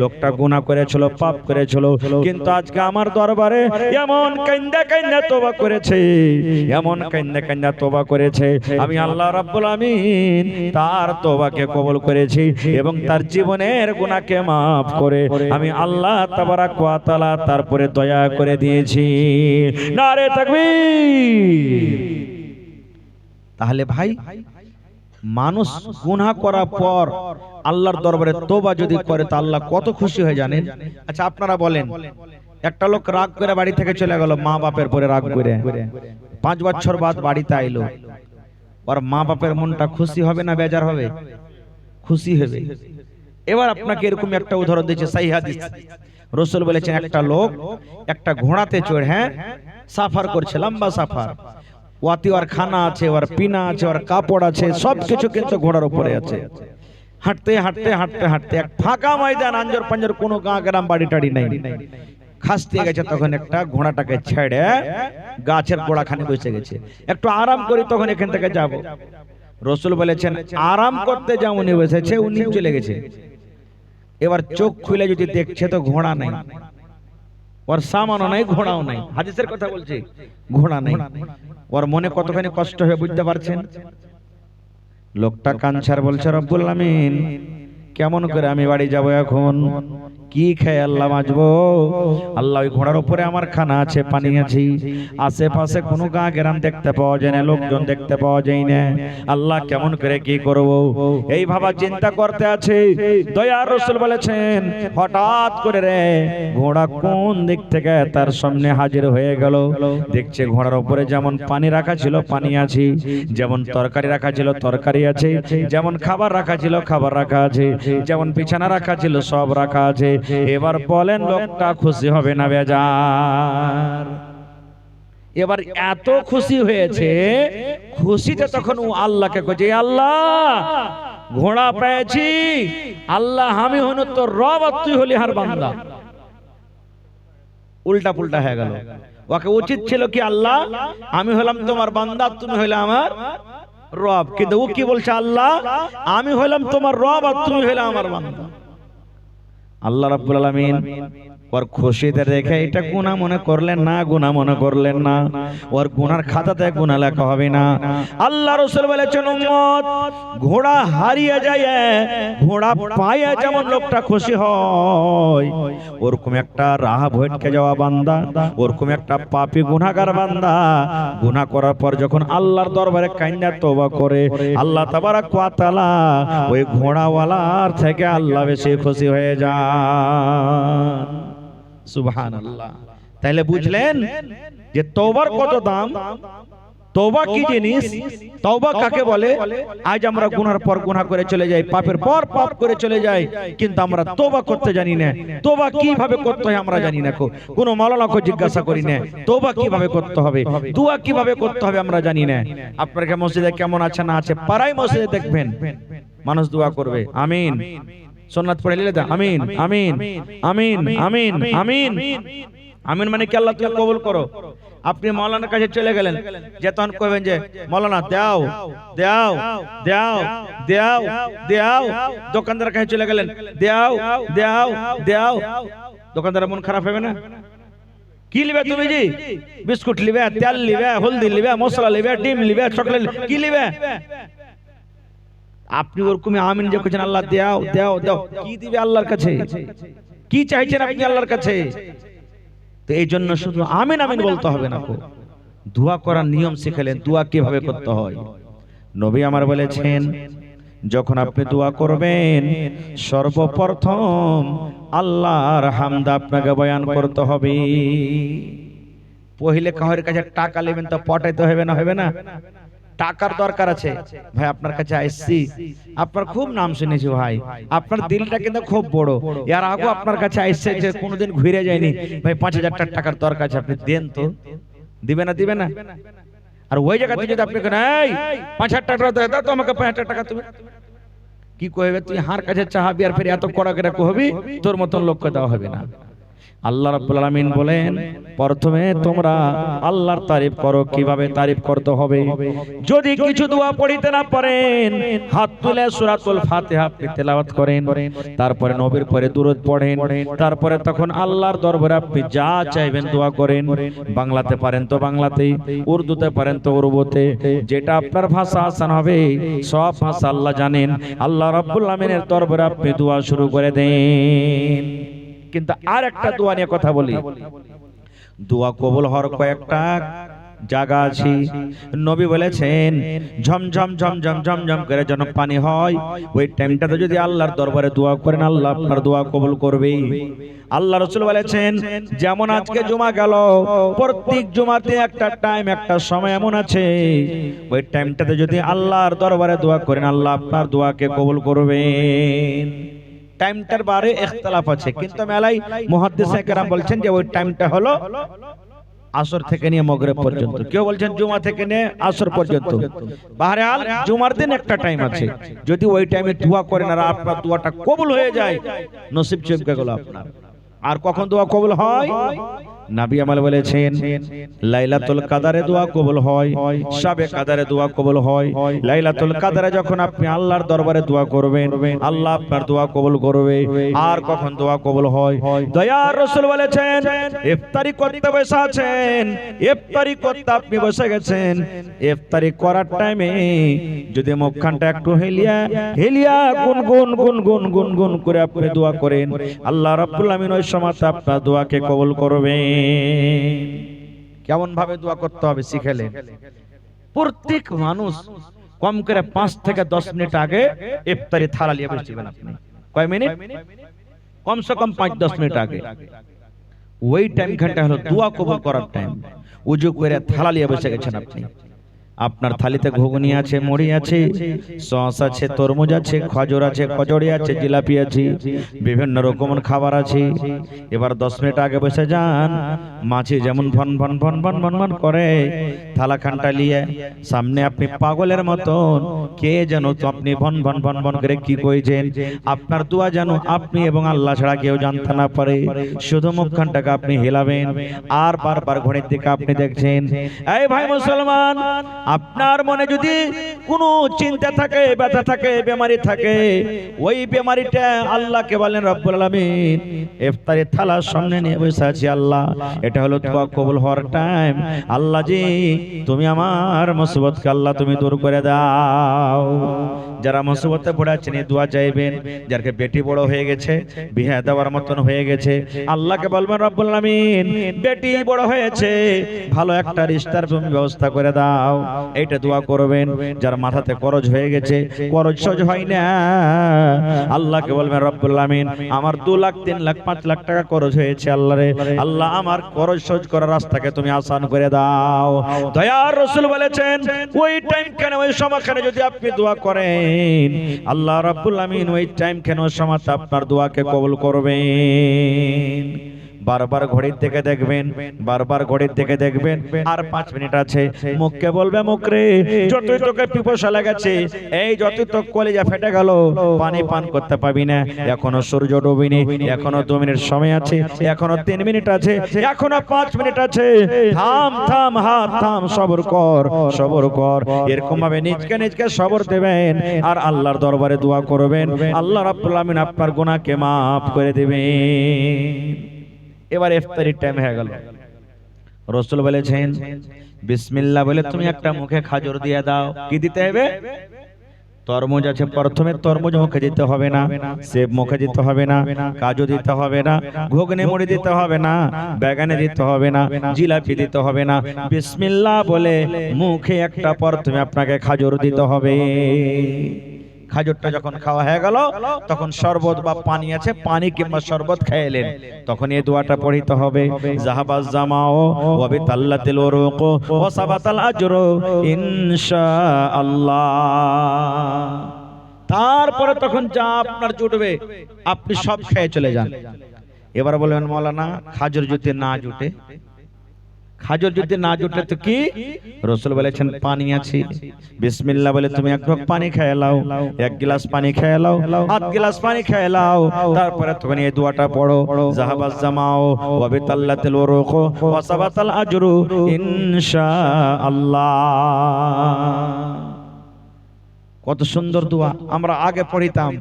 লোকটা গুনাহ করেছিল, পাপ করেছিল, কিন্তু আজকে আমার দরবারে এমন কান্দা কান্দা তওবা করেছে, এমন কান্দা কান্দা তওবা করেছে, আমি আল্লাহ রাব্বুল আমিন তার তওবাকে কবুল করেছি এবং তার জীবনের গুনাহকে মাফ করে আমি আল্লাহ তাবারাক ওয়া তাআলা তারপরে দয়া করে দিয়েছি। নারে তাকবীর। তাহলে ভাই মানুষ গুনাহ করার পর আল্লাহর দরবারে তওবা যদি করে তা আল্লাহ কত খুশি হয়ে জানেন? আচ্ছা আপনারা বলেন, একটা লোক রাগ করে বাড়ি থেকে চলে গেল, মা বাপের পরে রাগ করে 5 বছর বাদ বাড়িতে আইলো, আর মা বাপের মনটা খুশি হবে না বেজার হবে? খুশি হবে। এবার আপনাকে এরকম একটা উদাহরণ দিয়েছে সহিহ হাদিস। রাসূল বলেছেন একটা লোক একটা ঘোড়াতে চড়ে সাফার করছে, লম্বা সাফার, ওয়াতি ওর খানা আছে, ওর পিনা আছে, ওর কাপড় আছে, সবকিছু কিন্তু ঘোড়ার উপরে আছে। হাঁটতে হাঁটতে হাঁটতে হাঁটতে এক ফাঁকা ময়দান, আঞ্জর পাঞ্জর কোনো গাঁ গ্রাম বাড়ি টাড়ি নাই, খাসতে গেছে, তখন একটা ঘোড়াটাকে ছেড়ে গাছের গোড়াখানে বসে গেছে, একটু আরাম করি তখন এখান থেকে যাব। রাসূল বলেছেন আরাম করতে যা উনি বসেছে উনি চলে গেছে। এবার চোখ খুলে যদি দেখছে তো ঘোড়া নাই, ওর সামানও নাই, ঘোড়াও নাই। হাদিসের কথা বলছি, ঘোড়া নাই। ওর মনে কতখানি কষ্ট হয়ে বুঝতে পারছেন? লোকটা কানছার বলছে, রব্বুল আমিন কেমন করে আমি বাড়ি যাব এখন? কি খেয়ে আল্লাহ বাঁচবো? আল্লাহ ওই ঘোড়ার উপরে আমার খানা আছে, পানি আছে, আশেপাশে কোনো গাঁ গ্রাম দেখতে পাওয়া যায় না, লোকজন দেখতে পাওয়া যায় না। আল্লাহ কেমন করে কি করব? এই ভাবা চিন্তা করতে আছে। দয়ার রাসূল বলেছেন হঠাৎ করে রে ঘোড়া কোন দিক থেকে তার সামনে হাজির হয়ে গেল। দেখছে ঘোড়ার উপরে যেমন পানি রাখা ছিল পানি আছে, যেমন তরকারি রাখা ছিল তরকারি আছে, যেমন খাবার রাখা ছিল খাবার রাখা আছে, যেমন বিছানা রাখা ছিল সব রাখা আছে। এবার বলেন লোকটা খুশি হবে না বেজার? এবার এত খুশি হয়েছে, খুশিতে তখন ও আল্লাহকে কইছে, আল্লাহ ঘোড়া পেয়েছি, আল্লাহ আমি হইন তোর রব আর তুই হলি হার বান্দা। উল্টা পুল্টা হয়ে গেল। ওকে উচিত ছিল কি, আল্লাহ আমি হলাম তোমার বান্দা, তুমি হইলে আমার রব। কিন্তু ও কি বলছে, আল্লাহ আমি হইলাম তোমার রব আর তুমি হইলে আমার বান্দা। আল্লাহ রাব্বুল আলামিন ওর খুশিতে রেখে এটা গুনাহ মনে করলেন না, গুনাহ মনে করলেন না, ওর গুনার খাতাতে গুনাহ লেখা হবে না। আল্লাহ রাসূল বলেছেন উম্মত ঘোড়া হারিয়ে যায়, ঘোড়া পায়ে যেমন লোকটা খুশি হয়, ওরকম একটা রাহ ভটকে যাওয়া বান্দা, ওরকম একটা পাপী গুনাহগার বান্দা গুনাহ করার পর যখন আল্লাহর দরবারে কান্না তওবা করে, আল্লাহ তাবারাক ওয়া তাআলা ওই ঘোড়াওয়ালার থেকে আল্লাহ বেশি খুশি হয়ে যায়। সুবহানাল্লাহ। তাহলে বুঝলেন যে তওবার কত দাম, তওবা কি জিনিস, তওবা কাকে বলে? আজ আমরা গুনার পর গুনাহ করে চলে যাই, পাপের পর পাপ করে চলে যাই, কিন্তু আমরা তওবা করতে জানি না। তওবা কিভাবে করতে হয় আমরা জানি না, কোনো মাওলানাকে জিজ্ঞাসা করি না তওবা কিভাবে করতে হবে, দোয়া কিভাবে করতে হবে আমরা জানি না। আপনারা মসজিদে কেমন আছে না আছে, পাড়ায় মসজিদে দেখবেন মানুষ দোয়া করবে আমিন, সুন্নাত পড়ে নিলে আমিন আমিন আমিন আমিন আমিন আমিন মানে কি আল্লাহ তুমি কবুল করো। আপনি মাওলানার কাছে চলে গেলেন, যে তখন কইবেন যে মাওলানা দাও দাও দাও দাও দাও। দোকানদারের কাছে চলে গেলেন, দাও দাও দাও। দোকানদারের মন খারাপ হবে না? কি লিবে তুমি জি? বিস্কুট লিবে, তেল লিবে, হলদি লিবে, মশলা লিবে, ডিম লিবে, চকলেট কি লিবে? আপনি ওরকমই আমিন যে করছেন আল্লাহ দাও দাও দাও, কি দিবে আল্লাহর কাছে? কি চাইছেন আপনি আল্লাহর কাছে? তো এই জন্য শুধু আমিন আমিন বলতে হবে না, দোয়া করার নিয়ম শিখালেন, দোয়া কিভাবে করতে হয়। নবী আমার বলেছেন, যখন আপনি দোয়া করবেন সর্বপ্রথম আল্লাহর হামদ আপনাকে বয়ান করতে হবে। পहिले কাহর কাছে টাকা নেবেন তো পটাইতে হবে না? হবে না? টাকার দরকার আছে, ভাই আপনার কাছে আসছি, আপনার খুব নাম শুনেছি ভাই, আপনার দিলটা কিন্তু খুব বড়, এর আগে আপনার কাছে আসছে যে কোনোদিন ঘুরে যায়নি, ভাই 5,000 টাকার দরকার আছে, আপনি দেন তো। দিবে না? দিবে না? আর ওই জায়গাতে যদি আপনি কেন এই 5,000 টাকা দাও তো আমাকে, 5,000 টাকা তুমি কি কইবে? তুই হার কাছে চাহাবি আর ফের এত কড়া করে কহবি, তোর মতন লক্ষ্য দেওয়া হবে না। আল্লাহ রাব্বুল আলামিন বলেন, প্রথমে তোমরা আল্লাহর তারিফ করো। কিভাবে তারিফ করতে হবে? যদি কিছু দোয়া পড়িতে না পারেন, হাত তুলে সূরাতুল ফাতিহা আপনি তেলাওয়াত করেন, তারপরে নবীর পরে দুরূদ পড়েন, তারপরে তখন আল্লাহর দরবারে আপনি যা চাইবেন দোয়া করেন। বাংলাতে পারেন তো বাংলাতেই, উর্দুতে পারেন তো উর্দুতে, যেটা আপনার ভাষা আসান হবে, সব ভাষা আল্লাহ জানেন। আল্লাহ রাব্বুল আলামিনের দরবারে আপনি দোয়া শুরু করে দেন। কিন্তু আর একটা দোয়া নিয়ে কথা বলি, দোয়া কবুল হওয়ার কয়েকটা জায়গা আছে। নবী বলেছেন, ঝমঝম ঝমঝম ঝমঝম করে যেন পানি হয়, ওই টাইমটাতে যদি আল্লাহর দরবারে দোয়া করেন, আল্লাহ আপনার দোয়া কবুল করবে। আল্লাহ রাসূল বলেছেন, যেমন আজকে জুমা গেল, প্রত্যেক জুমাতে একটা টাইম, একটা সময় এমন আছে, ওই টাইমটাতে যদি আল্লাহর দরবারে দোয়া করেন, আল্লাহ আপনার দোয়াকে কবুল করবেন। টাইমটার বারে ইখতিলাফ আছে, কিন্তু মেলায় মুহাদ্দিসে কেরাম বলছেন যে ওই টাইমটা হলো আসর থেকে নিয়ে মাগরিব পর্যন্ত, কেউ বলছেন জুমা থেকে নিয়ে আসর পর্যন্ত। বাহরহাল জুমার দিন একটা টাইম আছে, যদি ওই টাইমে দোয়া করেন আর আপনার দোয়াটা কবুল হয়ে যায়, নসিব চমকে গেল আপনার। আর কখন দোয়া কবুল হয়? নবী আমল বলেছেন, লাইলাতুল কাদরে দোয়া কবুল হয়, শাবে কাদরে দোয়া কবুল হয়। লাইলাতুল কাদরে যখন আপনি আল্লাহর দরবারে দোয়া করবেন, আল্লাহ আপনার দোয়া কবুল করবে। আর কখন দোয়া কবুল হয়? দয়ার রাসূল বলেছেন, ইফতারি করতে বসে আছেন, ইফতারি করতে আপনি বসে গেছেন, ইফতারি করার টাইমে যদি মুখখানটা একটু হেলিয়া হেলিয়া গুনগুন গুনগুন গুনগুন করে আপনি দোয়া করেন, আল্লাহ রাব্বুল আমিন ওই সময় আপনার দোয়াকে কবুল করবেন। কেমন ভাবে দোয়া করতে হবে শিখেলেন। প্রত্যেক মানুষ কম করে 5 থেকে 10 মিনিট আগে ইফতারি থালা নিয়ে বসবেন। আপনি কয় মিনিট? কমসে কম 5-10 মিনিট আগে। ওই টাইম ঘন্টা হলো দোয়া কবুল করার টাইম। উজু করে থালা নিয়ে বসে গেছেন আপনি, আপনার থালিতে ঘুগনি আছে, মুড়ি আছে, সস আছে, তরমুজ আছে, খজর আছে, কচড়ি আছে, জিলাপি আছে, বিভিন্ন রকমের খাবার আছে। এবার 10 মিনিট আগে বসে যান, মাছি যেমন ভন ভন ভন ভন ভন ভন করে, থালা খানটা নিয়ে সামনে আপনি পাগলের মতন কে যেন তো আপনি ভন ভন ভন ভন করে কি কইছেন, আপনার দোয়া যেন আপনি এবং আল্লাহ ছাড়া কেউ জানতে না পারে। শুধু মুখখানটাকে আপনি হেলাবেন আর বারবার ঘড়ির দিকে আপনি দেখছেন। এই ভাই মুসলমান, আপনার মনে যদি কোনো চিন্তা থাকে, ব্যথা থাকে, বেমারি থাকে, ওই বেমারিটা আল্লাহকে বলেন, রব্বুল আলামিন ইফতারি থালার সামনে নিয়ে বসে আছি, আল্লাহ এটা হলো দোয়া কবুল হওয়ার টাইম। আল্লাহ জি তুমি আমার মুসিবতকে আল্লাহ তুমি দূর করে দাও। যারা মুসিবতে পড়ে আছেন এই দোয়া চাইবেন। যার বেটি বড় হয়ে গেছে, বিয়ে দেওয়ার মতন হয়ে গেছে, আল্লাহকে বলবেন, রব্বুল আলামিন বেটি বড় হয়েছে, ভালো একটা রিশতার তুমি ব্যবস্থা করে দাও। এইটা দোয়া করবেন। যার মাথাতে করজ হয়ে গেছে, করজ সহজ হয় না, আল্লাহকে বলবেন, রব্বুল আলামিন আমার 2 লাখ 3 লাখ 5 লাখ টাকা করজ হয়েছে, আল্লাহ রে আল্লাহ আমার করজ সহজ করার রাস্তাকে তুমি আসান করে দাও। দয়ার রাসূল বলেছেন, ওই টাইম কেন, ওই সময় কেন যদি আপনি দোয়া করেন, আল্লাহ রাব্বুল আলামিন ওই টাইম কেন সময় আপনার দোয়াকে কবুল করবেন। বারবার ঘড়ির দিকে দেখবেন, বারবার ঘড়ির দিকে দেখবেন, আর 5 মিনিট আছে। মুখকে বলবে, মুখ রে যতই তোকে পিপাসা লেগেছে, এই যতই তো কলিজা ফেটে গেল, পানি পান করতে পাবি না, এখনো সূর্য ডুবেনি, এখনো 2 মিনিট সময় আছে, এখনো 3 মিনিট আছে, এখনো 5 মিনিট আছে, থাম থাম, হাত থাম, সবর কর, সবর কর। এরকম ভাবে নিজকে নিজকে সবর দেবেন আর আল্লাহর দরবারে দোয়া করবেন, আল্লাহ রাব্বুল আলামিন আপনার গুনাহকে maaf করে দিবেন। এবার ইফতারির টাইম হয়ে গেল, রাসূল বলেছেন বিসমিল্লাহ বলে তুমি একটা মুখে খাজর দিয়ে দাও। কি দিতে হবে? তরমুজ আছে, প্রথমে তরমুজ মুখে দিতে হবে না, সেব মুখে দিতে হবে না, কাজু দিতে হবে না, ঘুগনি মুড়ি দিতে হবে না, বেগানে দিতে হবে না, জিলাপি দিতে হবে না। বিসমিল্লাহ বলে মুখে একটা প্রথমে আপনাকে খাজর দিতে হবে। খাজরটা যখন খাওয়া হয়ে গেল তখন শরবত বা পানি আছে, পানি কিংবা শরবত খাইলেন, তখন এই দোয়াটা পড়িতে হবে, জাহাবাজ জামাও ওয়া বিতাল্লাতিল উরুক ওয়া সাবাতাল আজরু ইনশাআল্লাহ। তারপরে তখন যা আপনার জুটবে আপনি সব খেয়ে চলে যান। এবার বলবেন মাওলানা খাজর যদি না জুটে, খাজর যদি না জুটে তো কি? রাসূল বলেছেন পানি আছে, বিসমিল্লাহ বলে তুমি এক ঢোক পানি খেয়ে নাও, এক গ্লাস পানি খেয়ে নাও, আধ গ্লাস পানি খেয়ে নাও, তারপরে তুমি এই দোয়াটা পড়ো, জাহাবাজ জামাও ওয়া বিতাল্লাতিল উরুক ওয়া সাবাতাল আজরু ইনশাআল্লাহ। কত সুন্দর দোয়া, আমরা আগে পড়িতাম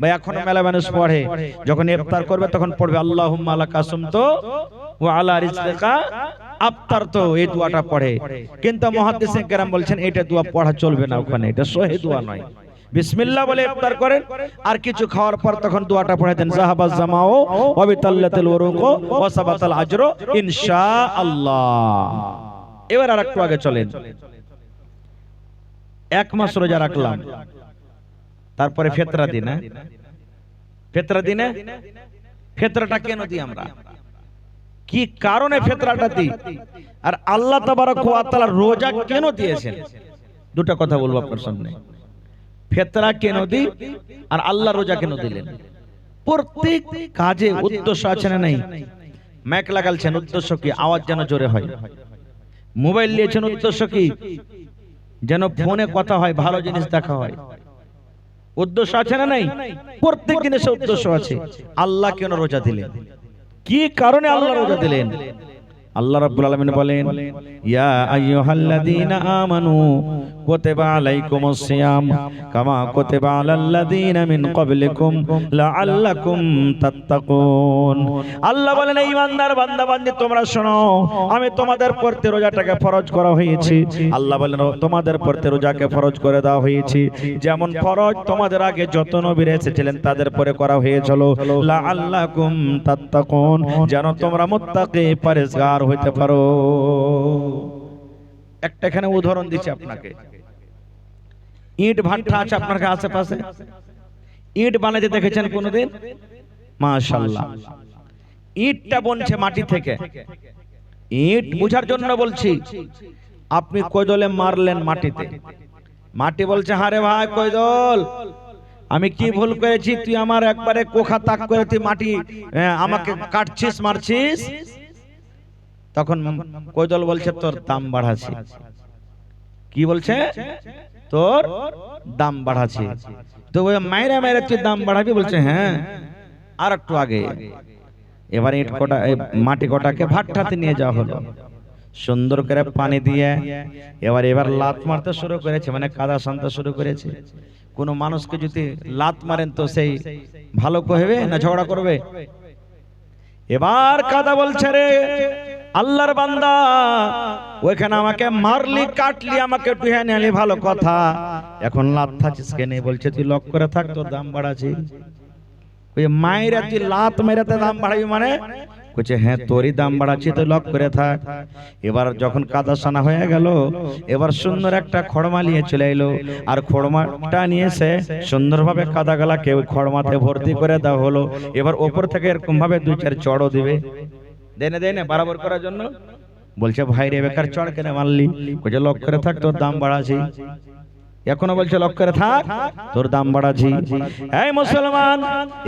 বা এখনো মেলা মানুষ পড়ে, যখন ইফতার করবে তখন পড়বে আল্লাহুম্মা লাকা সুমতু ওয়া আলা রিজকিকা আফতারতু, এই দোয়াটা পড়ে। কিন্তু মুহাদ্দিসিন কেরাম বলছেন এটা দোয়া পড়া চলবে না, ওখানে এটা সহিহ দোয়া নয়। বিসমিল্লাহ বলে ইফতার করেন, আর কিছু খাওয়ার পর তখন দোয়াটা পড়ে দেন, যাহাবাজ জামাও ওয়া বিতাল্লাতিল উরুক ওয়া সাবাতাল আজরু ইনশাআল্লাহ। এবার আরেকটু আগে চলেন, এক মাস রোজা রাখলাম, তারপরে ফিতরা দিন, ফিতরা দিনে ফিতরাটা কেন দিই আমরা, কি কারণে ফিতরাটা দিই, আর আল্লাহ তাবারক ওয়া তাআলা রোজা কেন দিয়েছেন? দুটো কথা বলবো আপনার সামনে। ফিতরা কেন দিই আর আল্লাহ রোজা কেন দিলেন? প্রত্যেক কাজে উদ্দেশ্য আছে না নাই? মাইক লাগালছেন, উদ্দেশ্য কি? আওয়াজ যেন জোরে হয়। মোবাইল নিয়েছেন, উদ্দেশ্য কি? যেন ফোনে কথা হয়, ভালো জিনিস দেখা হয়। উদ্দেশ্য আছে না নাই? প্রত্যেক জিনিসের উদ্দেশ্য আছে। আল্লাহ কেন রোজা দিলেন, কি কারণে আল্লাহ রোজা দিলেন? আল্লাহ রাব্বুল আলামিন বলেন, ইয়া আইয়ুহাল্লাযীনা আমানু কুতিবা আলাইকুমুস সিয়াম কামা কুতিবা আলাল্লাযীনা মিন ক্বাবলিকুম লাআল্লাকুম তাত্তাকুন। আল্লাহ বলেন, এই ইমানদার বান্দা বান্দি তোমরা শোনো, আমি তোমাদের প্রতি রোজাটাকে ফরজ করা হয়েছে। আল্লাহ বলেন, তোমাদের প্রতি রোজাকে ফরজ করে দেওয়া হয়েছে, যেমন ফরজ তোমাদের আগে যত নবী এসেছিলেন তাদের পরে করা হয়েছিল, লাআল্লাকুম তাত্তাকুন, যেন তোমরা মুত্তাকি পরহেজগার হইতে পারো। একটা এখানে উদাহরণ দিচ্ছি আপনাকে। ইট ভাটা আছে আপনার আশেপাশে, ইট বানাতে দেখেছেন কোনদিন? মাশাআল্লাহ, ইটটা বনছে মাটি থেকে। ইট বুঝার জন্য বলছি, আপনি কৈদলে মারলেন মাটিতে, মাটি বলছে, হারে ভাই কৈদল, আমি কি ভুল করেছি, তুই আমার একবারে কোখা তাক করে তুই মাটি আমাকে কাটছিস, মারছিস। তখন কৈদল বলছে, তোর দাম বাড়াছি। কি বলছে? তোর দাম বাড়াছি। তো ওই মাইরা মাইরা তুই দাম বাড়াবি? বলছে হ্যাঁ। আর একটু আগে এবার ইট কোটা, মাটি কোটাকে ভাট্টাতে নিয়ে যাওয়া হলো, সুন্দর করে পানি দিয়ে এবার লাত মারতে শুরু করেছে, মানে কাদা শানতে শুরু করেছে। কোন মানুষকে যদি লাত মারেন তো সেই ভালো কইবে না ঝগড়া করবে? এবার কাদা বলছে, রে আল্লাহর বান্দা, ওইখানে আমাকে মারলি, কাটলি, আমাকে টুহে নিলি, ভালো কথা, এখন লাত থাকছিস কেন? বলছে, তুই লক করে থাক, তোর দাম বাড়াছি। ওই মায়েরা তুই লাত মেরাতে দাম বাড়াবি মানে? বলছে হ্যাঁ, তোরই দাম বাড়াচ্ছি, তুই লক করে থাক। এবার যখন কাদা সানা হয়ে গেল, এবার সুন্দর একটা খড়মা নিয়ে চলে এলো, আর খড়মাটা নিয়ে এসে সুন্দরভাবে কাদা গালাকে ওই খড়মাতে ভর্তি করে দেওয়া হলো। এবার ওপর থেকে এরকম ভাবে দুই চার চড়ও দিবে, দেনে দেনে বরাবর করার জন্য। বলছে, ভাই রে বেকার চড় কেন মারলি? বলছে, লক করে থাক, তোর দাম বাড়াছি। এখনো বলছে, লক করে থাক, তোর দাম বাড়াছি। এই মুসলমান,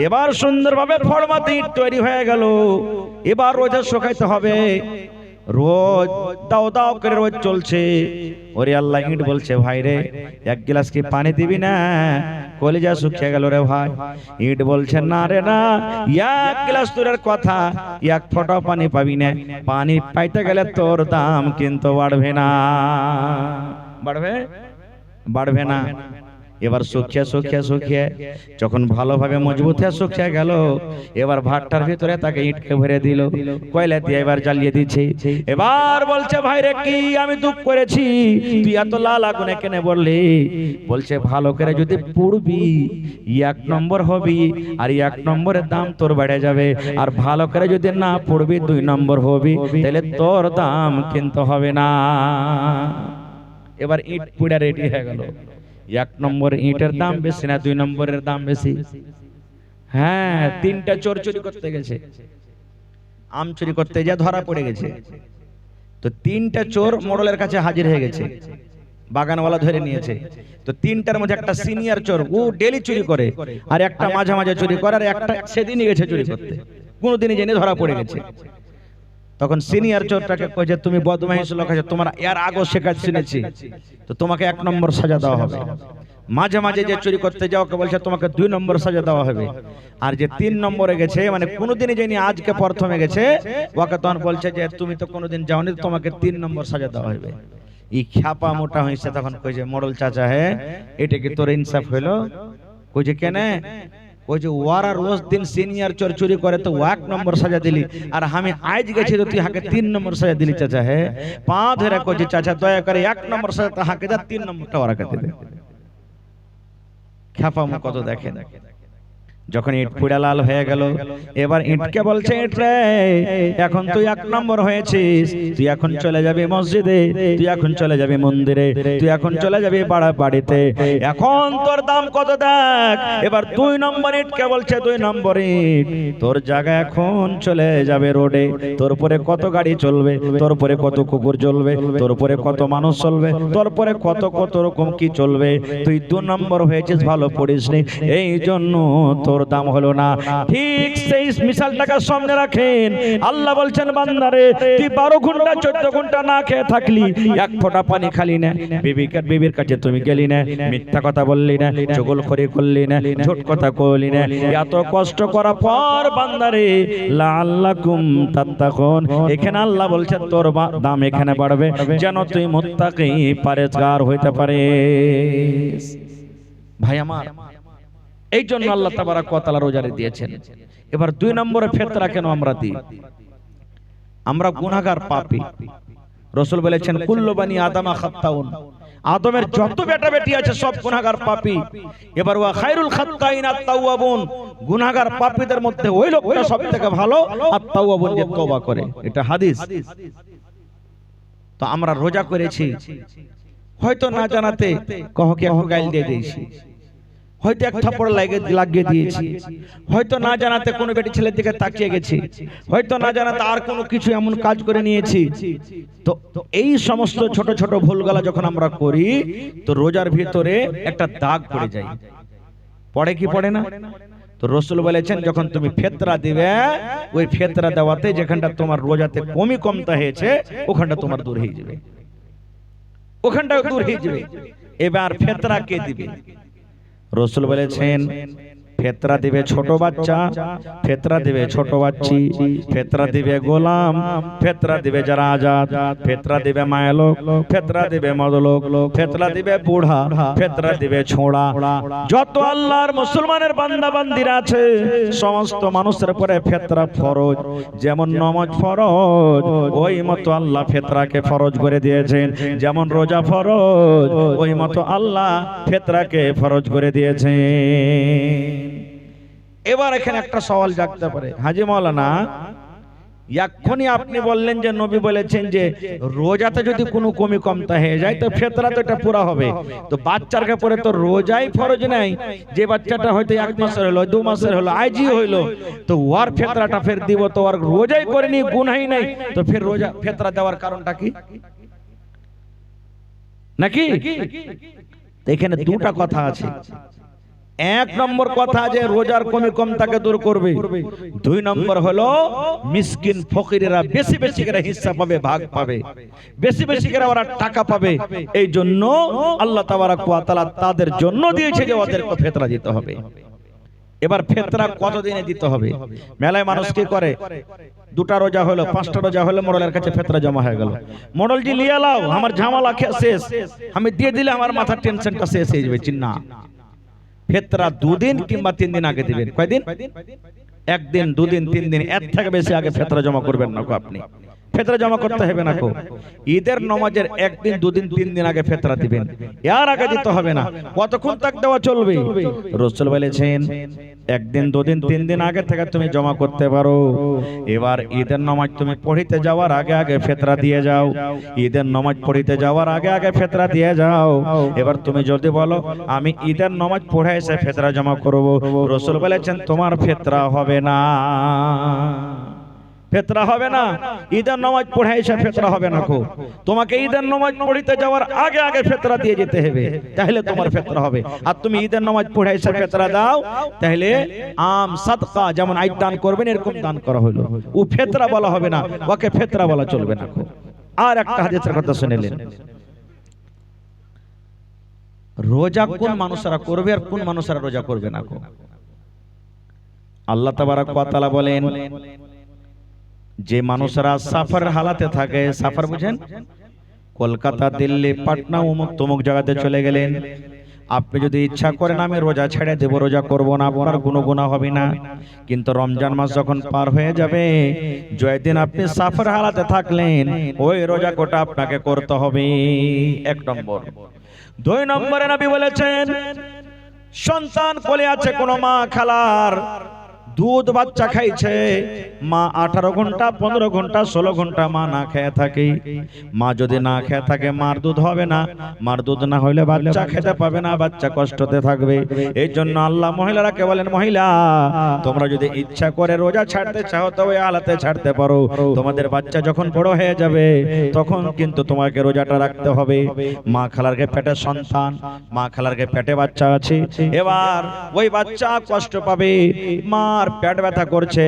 এবার সুন্দরভাবে ফরমাতে ইট তৈরি হয়ে গেল। এবার রোজা শুকাইতে হবে, রোজ দাও দাও করে রোজ চলছে। ওরে আল্লাহ, ইট বলছে, ভাই রে এক গ্লাস কি পানি দিবি না? কলিজা শুকিয়ে গেল রে ভাই। ইট বলছে, না রে না, এক গ্লাস তোর কথা, এক ফোঁটা পানি পাবি না। পানি পাইতে গেলে তোর দাম কিন্তু বাড়বে না, বাড়বে বাড়বে না। এবার শুকিয়ে শুকিয়ে শুকিয়ে যখন ভালোভাবে মজবুত হয়ে শুকিয়ে গেল, এবার ভাতটার ভিতরে তাকে ইটকে ভরে দিল, কয়লা দিয়ে এবার জ্বালিয়ে দিচ্ছে। এবার বলছে ভাই রে কি আমি দুঃখ করেছি, তুই এত লাল আগুনে কেনে বললি? বলছে ভালো করে যদি পুড়বি এক নম্বর হবি, আর এক নম্বরের দাম তোর বেড়ে যাবে, আর ভালো করে যদি না পুড়বি 2 নম্বর হবি, তাহলে তোর দাম কিন্তু হবে না। এবার ইট পুড়া রেডি হয়ে গেল। 1 নম্বর ইটের দাম বেশি না 2 নম্বরের দাম বেশি? হ্যাঁ, 3টা চোর চুরি করতে গেছে, আম চুরি করতে যা ধরা পড়ে গেছে। তো 3টা চোর মোড়লের কাছে হাজির হয়ে গেছে, বাগানওয়ালা ধরে নিয়েছে। তো 3টার মধ্যে একটা সিনিয়র চোর, ও ডেলি চুরি করে, আর একটা মাঝে মাঝে চুরি করে, আর একটা সেদিনই গেছে চুরি করতে, কোনোদিনই জেনে ধরা পড়ে গেছে। তখন সিনিয়র চোরটাকে কইছে তুমি বদমাইশ লোক আছে, তোমার এর আগেও শেখাত শুনেছি, তো তোমাকে 1 নম্বর সাজা দেওয়া হবে। মাঝে মাঝে যে চুরি করতে যাও কে বলছে তোমাকে 2 নম্বর সাজা দেওয়া হবে। আর যে 3 নম্বরে গেছে, মানে কোনোদিনই যায়নি, আজকে প্রথমে গেছে, ওকে তখন বলছে যে তুমি তো কোনোদিন যাওনি, তোমাকে 3 নম্বর সাজা দেওয়া হবে। এই খ্যাপা মোটা হয়েছে, তখন কইছে মোড়ল চাচা হে এটা কি তোর ইনসাফ হইলো? কইছে কেন? কইছে ওরা রোজ দিন সিনিয়র চোর চুরি করে, তো 1 নম্বর সাজা দিলি, আর আমি আজ গেছি তো তুই হাকে 3 নম্বর সাজা দিলি। চাচা হে পা ধরে কইছে চাচা দয়া করে 1 নম্বর সাজা তো হাকে দা, 3 নম্বরটা ওরা কে দে। খ্যাপা মো কত দেখেন। যখন ইট পুড়া লাল হয়ে গেল, এবার ইটকে বলছে ইট রে এখন তুই 1 নম্বর হয়েছিস, তুই এখন চলে যাবি মসজিদে, তুই এখন চলে যাবি মন্দিরে, তুই এখন চলে যাবি পাড়া বাড়িতে, এখন তোর দাম কত দেখ। এবার 2 নম্বর ইটকে বলছে 2 নম্বর ইট তোর জায়গা এখন চলে যাবে রোডে, তোর পরে কত গাড়ি চলবে, তোর পরে কত কুকুর চলবে, তোর পরে কত মানুষ চলবে, তোর পরে কত কত রকম কি চলবে, তুই 2 নম্বর হয়েছিস, ভালো পড়িসনি, এই জন্য তোর দাম হলো না। ঠিক সেই মিসালটাকে সামনে রাখেন। আল্লাহ বলছেন বান্দারে তুই 12 ঘন্টা 14 ঘন্টা না খেয়ে থাকলি, 1 ফোঁটা পানি খালি না, বিবির কাছে তুমি গেলি না, মিথ্যা কথা বললি না, চগলখড়ি করলি না, ঝুট কথা কইলি না, এত কষ্ট করার পর বান্দারে লাআল্লাকুম তাত্তাকুন, এখানে আল্লাহ বলছেন তোর দাম এখানে বাড়বে যেন তুই মুত্তাকি পরেজগার হইতে পারিস। ভাই আমার, এই জন্য আল্লাহ তাবারাক ওয়া তাআলা রোজারে দিয়েছেন। এবার 2 নম্বরে ফিতরা কেন আমরা দিই? আমরা গুনাহগার পাপী। রাসূল বলেছেন কুল্লু বানি আদমা খাত্তাউন, আদমের যত বেটা বেটি আছে সব গুনাহগার পাপী। এবার ওয়া খায়রুল খাত্তাইন আত-তাওয়াবুন, গুনাহগার পাপীদের মধ্যে ওই লোকটা সবথেকে ভালো আত-তাওয়াবুন, যে তওবা করে। এটা হাদিস। তো আমরা রোজা করেছি, হয়তো না জানাতে কহকে গাইল দিয়ে দিয়েছি, হয়তো 1 থাপ্পড় লাগিয়ে দিয়েছি, হয়তো না জানাতে কোনো বেটি ছেলের দিকে তাকিয়ে গেছি, হয়তো না জানাতে আর কোনো কিছু এমন কাজ করে নিয়েছি। তো এই সমস্ত ছোট ছোট ভুলগুলা যখন আমরা করি, তো রোজার ভিতরে একটা দাগ পড়ে যায়। পড়ে কি পড়ে না? তো রাসূল বলেছেন যখন তুমি ফিতরা দিবে, ওই ফিতরা দেওয়াতে যেখানটা তোমার রোজাতে কমতা হয়েছে ওখানটা তোমার দূর হয়ে যাবে, ওখানটা দূর হয়ে যাবে। এবার ফিতরা কে দিবে? রাসূল বলেছেন ফিতরা দিবে ছোট বাচ্চা, ফিতরা দিবে ছোট বাচ্চি, ফিতরা দিবে গোলাম, ফিতরা দিবে যারা আজাদ, ফিতরা দিবে মায়ালোক, ফিতরা দিবে মদলোক, ফিতরা দিবে বুড়া, ফিতরা দিবে ছোড়া। যত আল্লাহর মুসলমানের বান্দা বান্দিরা আছে সমস্ত মানুষের উপরে ফিতরা ফরজ। যেমন নামাজ ফরজ, ওই মতো আল্লাহ ফিতরাকে ফরজ করে দিয়েছেন। যেমন রোজা ফরজ, ওই মতো আল্লাহ ফিতরাকে ফরজ করে দিয়েছেন। এবার এখানে একটা সওয়াল জাগতে পারে, হাজী মাওলানা এক্ষুনি আপনি বললেন যে নবী বলেছেন যে রোজাতে যদি কোনো কমতা হয়ে যায় তো ফিতরা তো এটা পুরা হবে, তো বাচ্চার পরে তো রোজাই ফরজ নাই। যে বাচ্চাটা হয়তো 1 মাসের হলো, 2 মাসের হলো, আইজি হইলো, তো ওর ফিতরাটা ফের দিব, তো ওর রোজাই করেনি, গুনাহই নাই, তো ফের রোজা ফিতরা দেওয়ার কারণটা কি নাকি? এখানে 2টা কথা আছে। 1 নম্বর কথা যে রোজার কমতাকে দূর করবে, 2 নম্বর হলো মিসকিন ফকিরেরা বেশি বেশি করে হিস্সা পাবে, ভাগ পাবে, বেশি বেশি করে ওরা টাকা পাবে। এই জন্য আল্লাহ তাবারাক ওয়া তাআলা তাদের জন্য দিয়েছে যে ওদেরকে ফিতরা দিতে হবে। এবার ফেতরা কত দিনে দিতে হবে? মেলায় মানুষ কি করে, দুটা রোজা হলো, পাঁচটা রোজা হলো, মোড়লের কাছে ফেতরা জমা হয়ে গেল। মোড়ল জি লিয়ে লাও, আমার ঝামেলা শেষ, আমি দিয়ে দিলে আমার মাথার টেনশনটা শেষ হয়ে যাবে। চিন্না ফেতরা 2 দিন কিংবা 3 দিন আগে দিবেন। কয়দিন? 1 দিন, 2 দিন, 3 দিন, এর থেকে বেশি আগে ফেতরা জমা করবেন না। আপনি ফেতরা জমা করতে হবে না। ঈদের নামাজের 1 দিন, 2 দিন, 3 দিন আগে ফেতরা দিবেন, এর আগে দিতে হবে না। কতক্ষণ তাক দেওয়া চলবে? রাসূল বলেছেন 1 দিন, 2 দিন, 3 দিন আগে থেকে তুমি জমা করতে পারো। এবার ঈদের নামাজ তুমি পড়িতে যাওয়ার আগে আগে ফেতরা দিয়ে যাও। ঈদের নামাজ পড়িতে যাওয়ার আগে আগে ফেতরা দিয়ে যাও। এবার তুমি যদি বলো আমি ঈদের নামাজ পড়ে এসে ফেতরা জমা করব, রাসূল বলেছেন তোমার ফেতরা হবে না। ফেতরা হবে না। ঈদের নামাজ পড়ে এসে ফেতরা হবে না। তোমাকে ঈদের নামাজ পড়িতে যাওয়ার আগে আগে ফেতরা দিয়ে যেতে হবে, তাহলে তোমার ফেতরা হবে। আর তুমি ঈদের নামাজ পড়ে এসে ফেতরা দাও, তাহলে আম সাদকা যেমন আই দান করবেন এরকম দান করা হলো। ও ফেতরা বলা হবে না, ওকে ফেতরা বলা চলবে না। আর একটা হাদিসের কথা শুনেলেন, রোজা কোন মানুষরা করবে আর কোন মানুষরা রোজা করবে না। আল্লাহ তাবারক ওয়া তাআলা বলেন যে মানুষরা সাফার হালাতে থাকে, সাফার বুঝেন, কলকাতা, দিল্লি, পাটনা, অমুক তমুক জায়গাতে চলে গেলেন, আপনি যদি ইচ্ছা করেন আমি রোজা ছেড়ে দেব, রোজা করব না, আপনার কোনো গুনাহ হবে না। কিন্তু রমজান মাস যখন পার হয়ে যাবে, যেদিন আপনি সাফার হালাতে থাকলেন, ওই রোজা কোটা আপনাকে করতে হবে। 1 নম্বর। 2 নম্বরে নবী বলেছেন সন্তান কোলে আছে কোন মা খালার, দুধ বাচ্চা খাইছে, মা 18 ঘন্টা 15 ঘন্টা 16 ঘন্টা মা না খেয়ে থাকে, মা যদি না খেয়ে থাকে মার দুধ হবে না, মার দুধ না হইলে বাচ্চা খেতে পাবে না, বাচ্চা কষ্টতে থাকবে। এই জন্য আল্লাহ মহিলারাকে বলেন, মহিলা তোমরা যদি ইচ্ছা করে রোজা ছাড়তে চাও তবে আলাতে ছাড়তে পারো, তোমাদের বাচ্চা যখন বড় হয়ে যাবে তখন কিন্তু তোমাকে রোজাটা রাখতে হবে। মা খালারকে পেটে সন্তান, মা খালারকে পেটে বাচ্চা আছে, এবার ওই বাচ্চা কষ্ট পাবে, মার পেট ব্যথা করছে,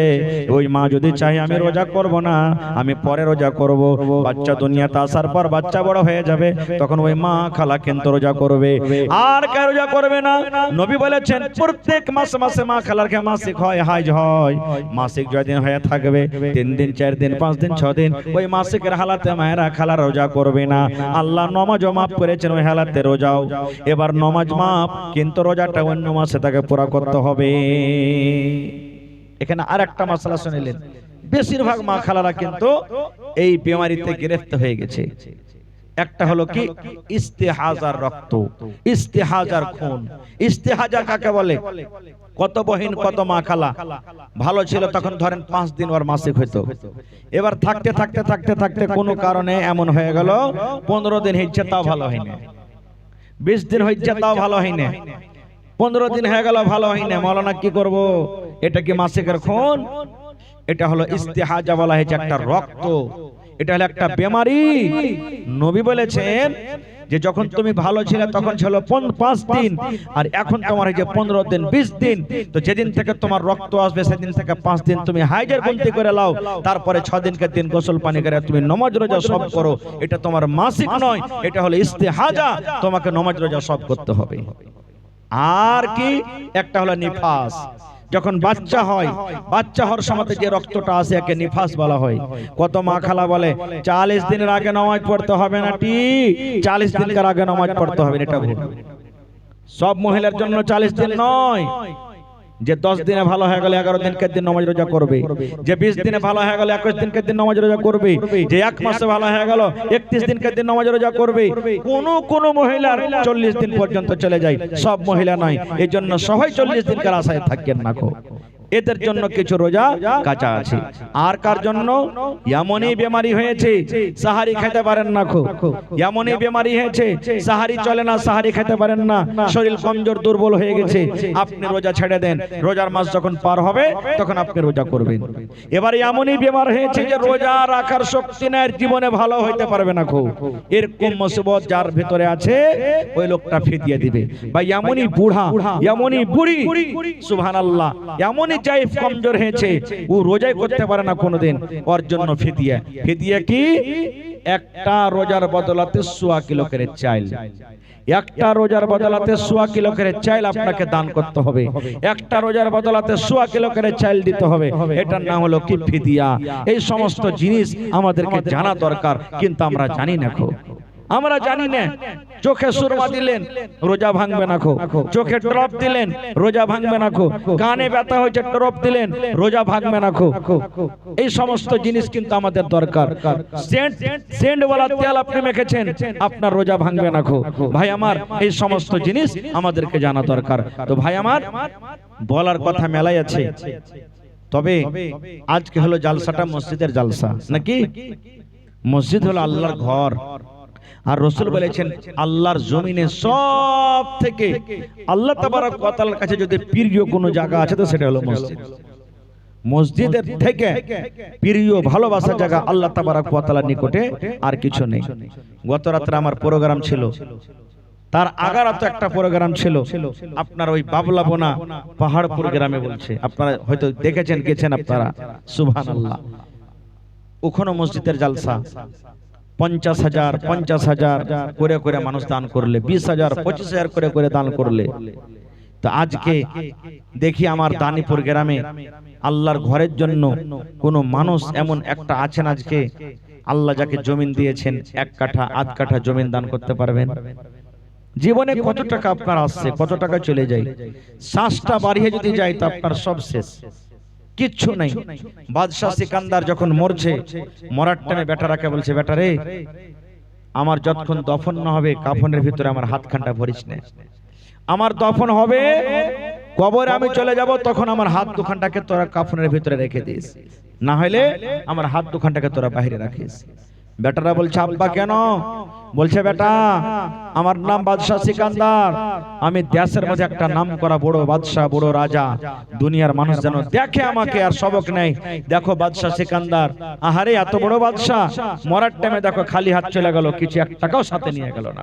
ওই মা যদি চাই আমি রোজা করব না, আমি পরে রোজা করব, বাচ্চা দুনিয়াতে আসার পর বাচ্চা বড় হয়ে যাবে, তখন ওই মা খালা কিন্তু রোজা করবে, আর কে রোজা করবে না। নবী বলেছেন প্রত্যেক মাসে মাসে মা খালারকে মাসিক হয়, হাইজ হয়, মাসিক যদিন হয়ে থাকবে 3 দিন 4 দিন 5 দিন 6 দিন, ওই মাসিকের হালাতে মায়েরা খালা রোজা করবে না। আল্লাহ নমাজও মাফ করেছেন ওই হালাতে রোজাও। এবার নমাজ মাফ, কিন্তু রোজাটা অন্য মাসে তাকে পুরা করতে হবে। এখানে আর একটা মাসলা শুনলেন, বেশিরভাগ মা খালারা কিন্তু এই বিমারিতে গ্রেফতার হয়ে গেছে। একটা হলো কি ইস্তেহাজার রক্ত, ইস্তেহাজার খুন। ইস্তেহাজা কাকে বলে? কত বহিন কত মা খালা ভালো ছিল, তখন ধরেন 5 দিন ওর মাসিক হইতো, এবার থাকতে থাকতে থাকতে থাকতে কোনো কারণে এমন হয়ে গেল 15 দিন হইছে তাও ভালো হয়নি, 20 দিন হইছে তাও ভালো হয়নি, 15 দিন হয়ে গেল ভালো হয়নি। মাওলানা কি করব? এটা কি মাসিকের খুন? এটা হলো ইস্তেহাজা, বলা হয়েছে একটা রক্ত, এটা হলো একটা বেমারি। নবী বলেছেন যে যখন তুমি ভালো ছিলে তখন ছিল 5 দিন, আর এখন তোমার হয়েছে 15 দিন 20 দিন, তো যেদিন থেকে তোমার রক্ত আসবে সেদিন থেকে 5 দিন তুমি হাইজের গুনতি করে লাও, তারপরে 6 দিনকে দিন গোসল পানি করে তুমি নামাজ রোজা সব করো। এটা তোমার মাসিক নয়, এটা হলো ইস্তেহাজা, তোমাকে নামাজ রোজা সব করতে হবে। আর কি একটা হলো নিফাস, যখন বাচ্চা হয়, বাচ্চা হওয়ার সময় যে রক্তটা আসে একে নিফাস বলা হয়। কত মা খালা বলে 40 দিনের আগে নামাজ পড়তে হবে না, ঠিক 40 দিনের আগে নামাজ পড়তে হবে, এটা ভুল। সব মহিলার জন্য 40 দিন নয়, যে 10 দিনে ভালো হয়ে গেল 11 দিনকে দিন নামাজ রোজা করবে, যে 20 দিনে ভালো হয়ে গেল 21 দিনকে দিন নামাজ রোজা করবে, যে 1 মাসে ভালো হয়ে গেল 31 দিনকে দিন নামাজ রোজা করবে। কোন মহিলার 40 দিন পর্যন্ত চলে যায়, সব মহিলা নয়। এই জন্য সবাই 40 দিনকার আশায় থাকেন না। এদের জন্য কিছু রোজা কাঁচা আছে। আর কার জন্য? এমনই বেমারি হয়েছে সাহারি খেতে পারেন না, এমনই বেমারি হয়েছে সাহারি চলে না, সাহারি খেতে পারেন না, শরীর কমজোর দুর্বল হয়ে গেছে, আপনি রোজা ছেড়ে দেন, রোজার মাস যখন পার হবে তখন আপনি রোজা করবেন। এবার এমনই বেমার হয়েছে যে রোজা রাখার শক্তি নাই, জীবনে ভালো হইতে পারবে না, এরকম মুসিবত যার ভিতরে আছে ওই লোকটা ফিদিয়া দিবে। বা এমনই বুড়া, এমনই বুড়ি, সুবহানাল্লাহ, এমনই জাইফ কমজোর হয়েছে ও রোজাই করতে পারে না কোনোদিন, ওর জন্য ফিদিয়া। ফিদিয়া কি? একটা রোজার বদলাতে 1.25 কিলো করে চাল, একটা রোজার বদলাতে 1.25 কিলো করে চাল আপনাকে দান করতে হবে, একটা রোজার বদলাতে 1.25 কিলো করে চাল দিতে হবে। এটার নাম হলো কি ফিদিয়া। এই সমস্ত জিনিস আমাদেরকে জানা দরকার, কিন্তু আমরা জানি না। আমরা জানি না। চোখে সুরমা দিলেন, রোজা ভাঙবে না। চোখে ড্রপ দিলেন, রোজা ভাঙবে না। কানে ব্যথা হয়েছে, ড্রপ দিলেন, রোজা ভাঙবে না। এই সমস্ত জিনিস কিন্তু আমাদের দরকার। সেন্ট ওয়ালা তেল আপনি মেখেছেন, আপনার রোজা ভাঙবে না। ভাই আমার, এই সমস্ত জিনিস আমাদেরকে জানা দরকার। তো ভাই আমার, বলার কথা মেলাই আছে, তবে আজকে হলো জালসাটা মসজিদের জালসা নাকি? মসজিদ হলো আল্লাহর ঘর, আর রাসূল বলেছেন আল্লাহর জমিনে সব থেকে আল্লাহ তাবারক ওয়া তাআলার কাছে যদি প্রিয় কোনো জায়গা আছে তো সেটা হলো মসজিদ। মসজিদের থেকে প্রিয় ভালোবাসার জায়গা আল্লাহ তাবারক ওয়া তাআলার নিকটে আর কিছু নেই। গত রাতে আমার প্রোগ্রাম ছিল, তার আগার রাতে একটা প্রোগ্রাম ছিল আপনার ওই বাবলাবোনা পাহাড়পুর গ্রামে বলছে, আপনারা হয়তো দেখেছেন, গেছেন আপনারা, সুবহানাল্লাহ। ওখানে মসজিদের জালসা 50,000 করে করে মানুষ দান করলে, 20,000 25,000 করে করে দান করলে। তো আজকে দেখি আমার দানিপুর গ্রামে আল্লাহর ঘরের জন্য কোন মানুষ এমন একটা আছেন আজকে আল্লাহ যাকে জমিন দিয়েছেন 1 কাঠা 8 কাঠা জমিন দান করতে পারবেন? জীবনে কত টাকা আপনার আসছে, কত টাকা চলে যায়, শ্বাসটা বাড়িয়ে যদি যায় তো আপনার সব শেষ, কিচ্ছু নাই। বাদশাহ সিকান্দার যখন মরছে, মরার টাইমে বেটারাকে বলছে, বেটা রে, আমার যতক্ষণ দফন না হবে কাফনের ভিতরে আমার হাতখানটা ভরিস না। আমার দফন হবে, কবরে আমি চলে যাব, তখন আমার হাত দুখানটাকে তোরা কাফনের ভিতরে রেখে দিস, না হলে আমার হাত দুখানটাকে তোরা বাইরে রাখিস। বেটারা বলছে, আব্বা কেন? বলছে, বেটা, আমার নাম বাদশাহ সিকান্দার, আমি দেশের মধ্যে একটা নাম করা বড় বাদশাহ, বড় রাজা, দুনিয়ার মানুষ যেন দেখে আমাকে আর সবক নেই। দেখো বাদশাহ সিকান্দার, আহারে এত বড় বাদশাহ, মরার টাইমে দেখো খালি হাত চলে গেল, কিছু 1 টাকাও সাথে নিয়ে গেল না।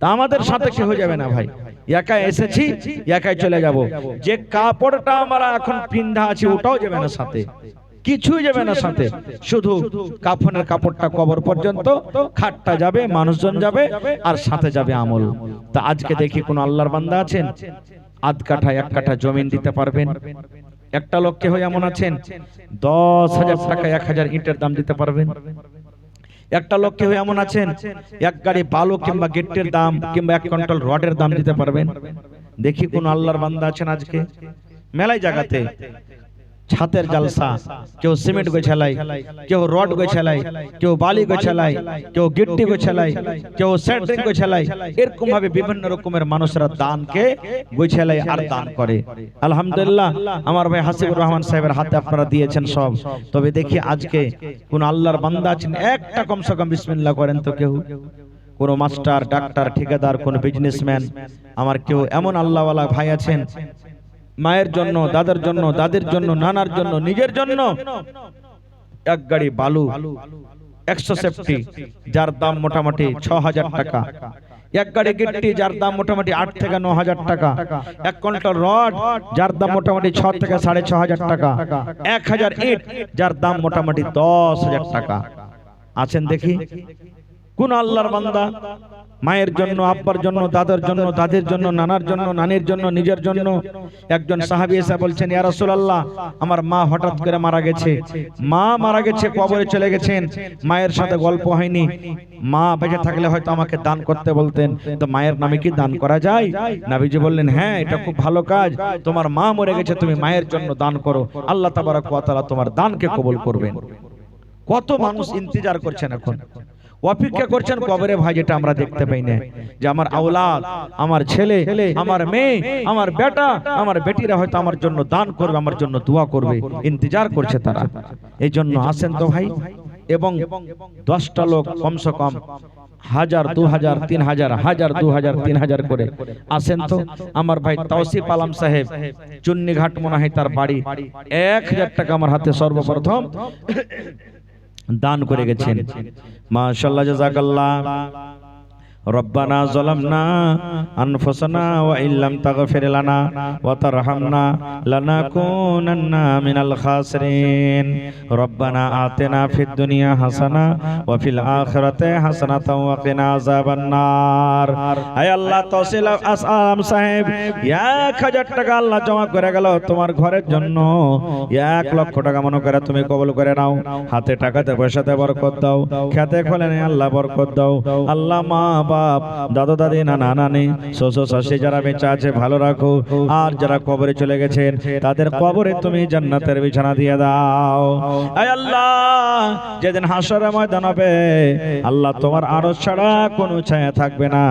তা আমাদের সাথে কি হয়ে যাবে না ভাই? একা এসেছি, একাই চলে যাব। যে কাপড়টা আমরা এখন পিন্ধা আছি ওটাও যাবে না সাথে, কিছুই যাবে না সাথে, শুধু কাফনের কাপড়টা কবর পর্যন্ত, খাটটা যাবে, মানুষজন যাবে, আর সাথে যাবে আমল। তা আজকে দেখি কোন আল্লাহর বান্দা আছেন 8 কাঠা 1 কাঠা জমিন দিতে পারবেন? একটা লোককে হয়ে এমন আছেন 10,000 টাকা 1,000 ইটের দাম দিতে পারবেন? একটা লোককে হয়ে এমন আছেন 1 গাড়ি বালু কিংবা গিট্টির দাম কিংবা 1 কুইন্টাল রডের দাম দিতে পারবেন? দেখি কোন আল্লাহর বান্দা আছেন আজকে। মেলাই জায়গাতে ছাতের জালসা, কেউ সিমেন্ট গোছালাই, কেউ রড গোছালাই, কেউ বালি গোছালাই, কেউ গিট্টি গোছালাই, কেউ সেন্ট্রিং গোছালাই, এরকম ভাবে বিভিন্ন রকমের মানুষরা দানকে গোছালাই আর দান করে। আলহামদুলিল্লাহ, আমার ভাই হাসিবুর রহমান সাহেবের হাতে আপনারা দিয়েছেন সব। তবে দেখি আজকে কোন আল্লাহর বান্দা আছেন একটা কমসে কম বিসমিল্লাহ করেন তো কেউ? কোন মাস্টার, ডাক্তার, ঠিকাদার, কোন বিজনেসম্যান, আমার কেউ এমন আল্লাহওয়ালা ভাই আছেন মায়ের জন্য, দাদার জন্য, দাদির জন্য, নানার জন্য, নিজের জন্য 1 গাড়ি বালু 150 যার দাম মোটামুটি 6,000 টাকা, 1 গাড়ি গিট্টি যার দাম মোটামুটি 8 থেকে 9,000 টাকা, 1 কুইন্টাল রড যার দাম মোটামুটি 6 থেকে 6,500 টাকা, 1,000 ইট যার দাম মোটামুটি 10,000 টাকা। আছেন দেখি কোন আল্লাহর বান্দা মায়ের জন্য, আব্বার জন্য, দাদার জন্য, দাদির জন্য, নানার জন্য, নানির জন্য, নিজের জন্য? একজন সাহাবী এসে বলছেন, ইয়া রাসূলুল্লাহ, আমার মা হঠাৎ করে মারা গেছে, মা মারা গেছে, কবরে চলে গেছেন, মায়ের সাথে গল্প হয়নি, মা বেঁচে থাকলে হয়তো আমাকে দান করতে বলতেন, তো মায়ের নামে কি দান করা যায়? নবীজি বললেন, হ্যাঁ, এটা খুব ভালো কাজ, তোমার মা মরে গেছে, তুমি মায়ের জন্য দান করো, আল্লাহ তাবারক ওয়া তাআলা তোমার দানকে কবুল করবেন। কত মানুষ ইন্তজার করছেন, এখন অপেক্ষা করছেন কবরে। ভাই, যেটা আমরা দেখতে পাই না যে আমার আওলাদ, আমার ছেলে, আমার মেয়ে, আমার বেটা, আমার বেটিরা হয়তো আমার জন্য দান করবে, আমার জন্য দোয়া করবে, ইন্তজার করছে তারা। এই জন্য আসেন তো ভাই, এবং 10টা লোক কমসে কম 1,000, 2,000, 3,000, 1,000, 2,000, 3,000 করে আসেন তো। আমার ভাই তাওসিফ আলম সাহেব চুন্নিঘাট মনে হয় তার বাড়ি, 1,000 টাকা আমার হাতে সর্বপ্রথম দান করে গেছেন। মাশাআল্লাহ, জাযাকাল্লাহ। রব্বানা যালামনা আনফুসানা ওয়া ইল্লাম তাগফির লানা ওয়া তারহামনা লানাকুনান্না মিনাল খাসিরিন রব্বানা আতিনা ফিদ দুনিয়া হাসানা ওয়া ফিল আখিরাতি হাসানাতাও ওয়া কিনা আযাবান নার। হে আল্লাহ, তহসিল আসলাম সাহেব 1000 টাকা আল্লাহ জমা করে গেল তোমার ঘরের জন্য। 1 লক্ষ টাকা মনে করে তুমি কবুল করে নাও। হাতে টাকাতে পয়সাতে বরকত দাও, খেতে খোলেনে আল্লাহ বরকত দাও। আল্লাহ মা বাপ, দাদু দাদি, নানা নানি, শ্বশুর শাশুড়ি যারা বেঁচে আছে ভালো রাখো, আর যারা কবরে চলে গেছেন তাদের কবরে তুমি জান্নাতের বিছানা দিয়ে দাও। আয় আল্লাহ, যেদিন হাসরের ময়দান হবে আল্লাহ তোমার আরশ ছাড়া কোনো ছায়া থাকবে না।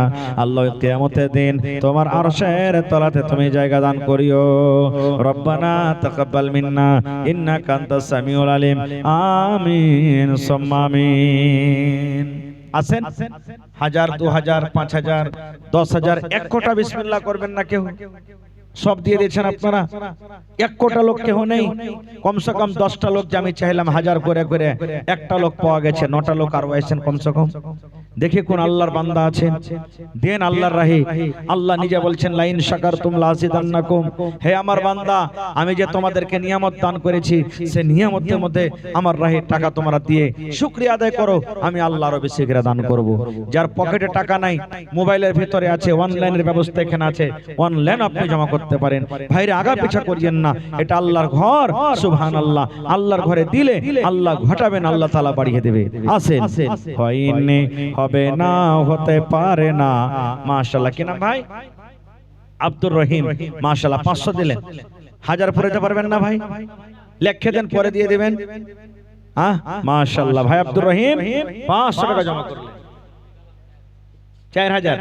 আল্লাহ কিয়ামতের দিন তোমার আরশের তলাতে তুমি জায়গা দান করিও। রব্বানা তাকাব্বাল মিন্না ইন্নাকা আনতাস সামিউল আলিম। আমিন সুম্মা আমিন। আছেন 1000, 2000, 5000, 10000, 1 কোটি বিসমিল্লাহ করবেন না কেউ? সব দিয়ে দিয়েছেন আপনারা। 1 কোটি লোক কেউ নেই। কমসে কম 10টা লোক, যে আমি চাইলাম 1000 করে করে, একটা লোক পাওয়া গেছে, 9টা লোক আরো আছেন কমসে কম। দেখি কোন আল্লাহর বান্দা আছেন, দেন আল্লাহর রাহে। আল্লাহ নিজে বলছেন লাইন শাকারতুম লাযিদান্নাকুম। হে আমার বান্দা, আমি যে তোমাদেরকে নিয়ামত দান করেছি, সেই নিয়ামতের মধ্যে আমার রাহে টাকা তোমরা দিয়ে শুকরিয়া আদায় করো, আমি আল্লাহ আরো বেশি করে দান করব। যার পকেটে টাকা নাই, মোবাইলের ভিতরে আছে, অনলাইনের ব্যবস্থা এখানে আছে, অনলাইন আপনি জমা করতে পারেন। ভাইরে আগা পিছা করিয়েন না, এটা আল্লাহর ঘর। সুবহানাল্লাহ, আল্লাহর ঘরে দিলে আল্লাহ ঘটাবেন, আল্লাহ তাআলা বাড়িয়ে দেবে। আসেন, হয়নি, হবে না, হতে পারে না। মাশাআল্লাহ, কি নাম ভাই? আব্দুর রহিম। মাশাআল্লাহ, 500 দিলেন। 1000 পরে দিতে পারবেন না ভাই? লিখে দেন, পরে দিয়ে দিবেন। হ্যাঁ, মাশাআল্লাহ, ভাই আব্দুর রহিম 500 টাকা জমা করলেন। 4000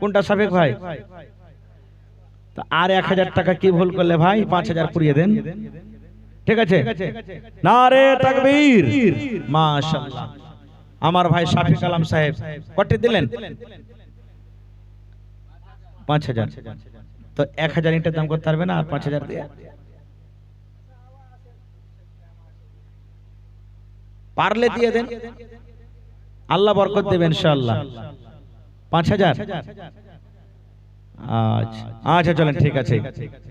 কোনটা সাবেক ভাই? তো আর 1000 টাকা কি ভুল করলে ভাই? 5000 পুরিয়ে দেন, ঠিক আছে? নারে তাকবীর, মাশাআল্লাহ। আমার ভাই শাফি কালাম সাহেব কত দিলেন? 5000। তো 1000 ইটের দাম করতে পারবে না? আর 5000 দিয়ে পারলে দিয়ে দেন, আল্লাহ বরকত দেবেন ইনশাআল্লাহ। 5000। আচ্ছা চলেন, ঠিক আছে।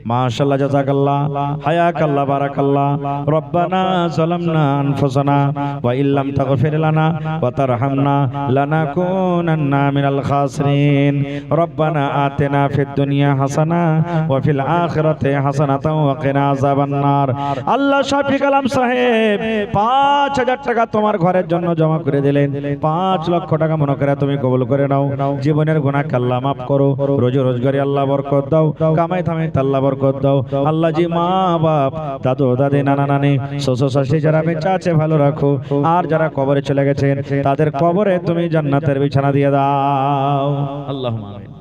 মাশাআল্লাহ, জাযাকাল্লাহ, হায়াকাল্লাহ, বারাকাল্লাহ। রব্বানা যালামনা আনফুসানা ওয়া ইল্লাম তাগফির লানা ওয়া তারহামনা লানাকুনান্না মিনাল খাসিরিন রব্বানা আতিনা ফিদ দুনিয়া হাসানা ওয়া ফিল আখিরাতি হাসানাতাও ওয়া কিনা আযাবান নার। আল্লাহ শাফি কালাম সাহেব 5000 টাকা তোমার ঘরের জন্য জমা করে দিলেন। 5 লক্ষ টাকা মনে করে তুমি কবুল করে নাও। জীবনের গুনাহকে আল্লাহ মাফ করো, রোজ রোজগারি আল্লাহ বরকত দাও, কামাই থামাই আল্লাহ বরকত দাও। আল্লাহ জি মা বাপ, দাদু দাদি, নানা নানি, শ্বশুর শাশুড়ি যারা বেঁচে আছে ভালো রাখো, আর যারা কবরে চলে গেছেন তাদের কবরে তুমি জান্নাতের বিছানা দিয়ে দাও। আল্লাহুম্মা আমিন।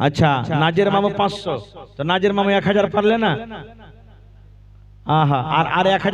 আচ্ছা, নাজের মামু 500, তো নাজের মামু 1000 পারলে না? আহা, আর 1000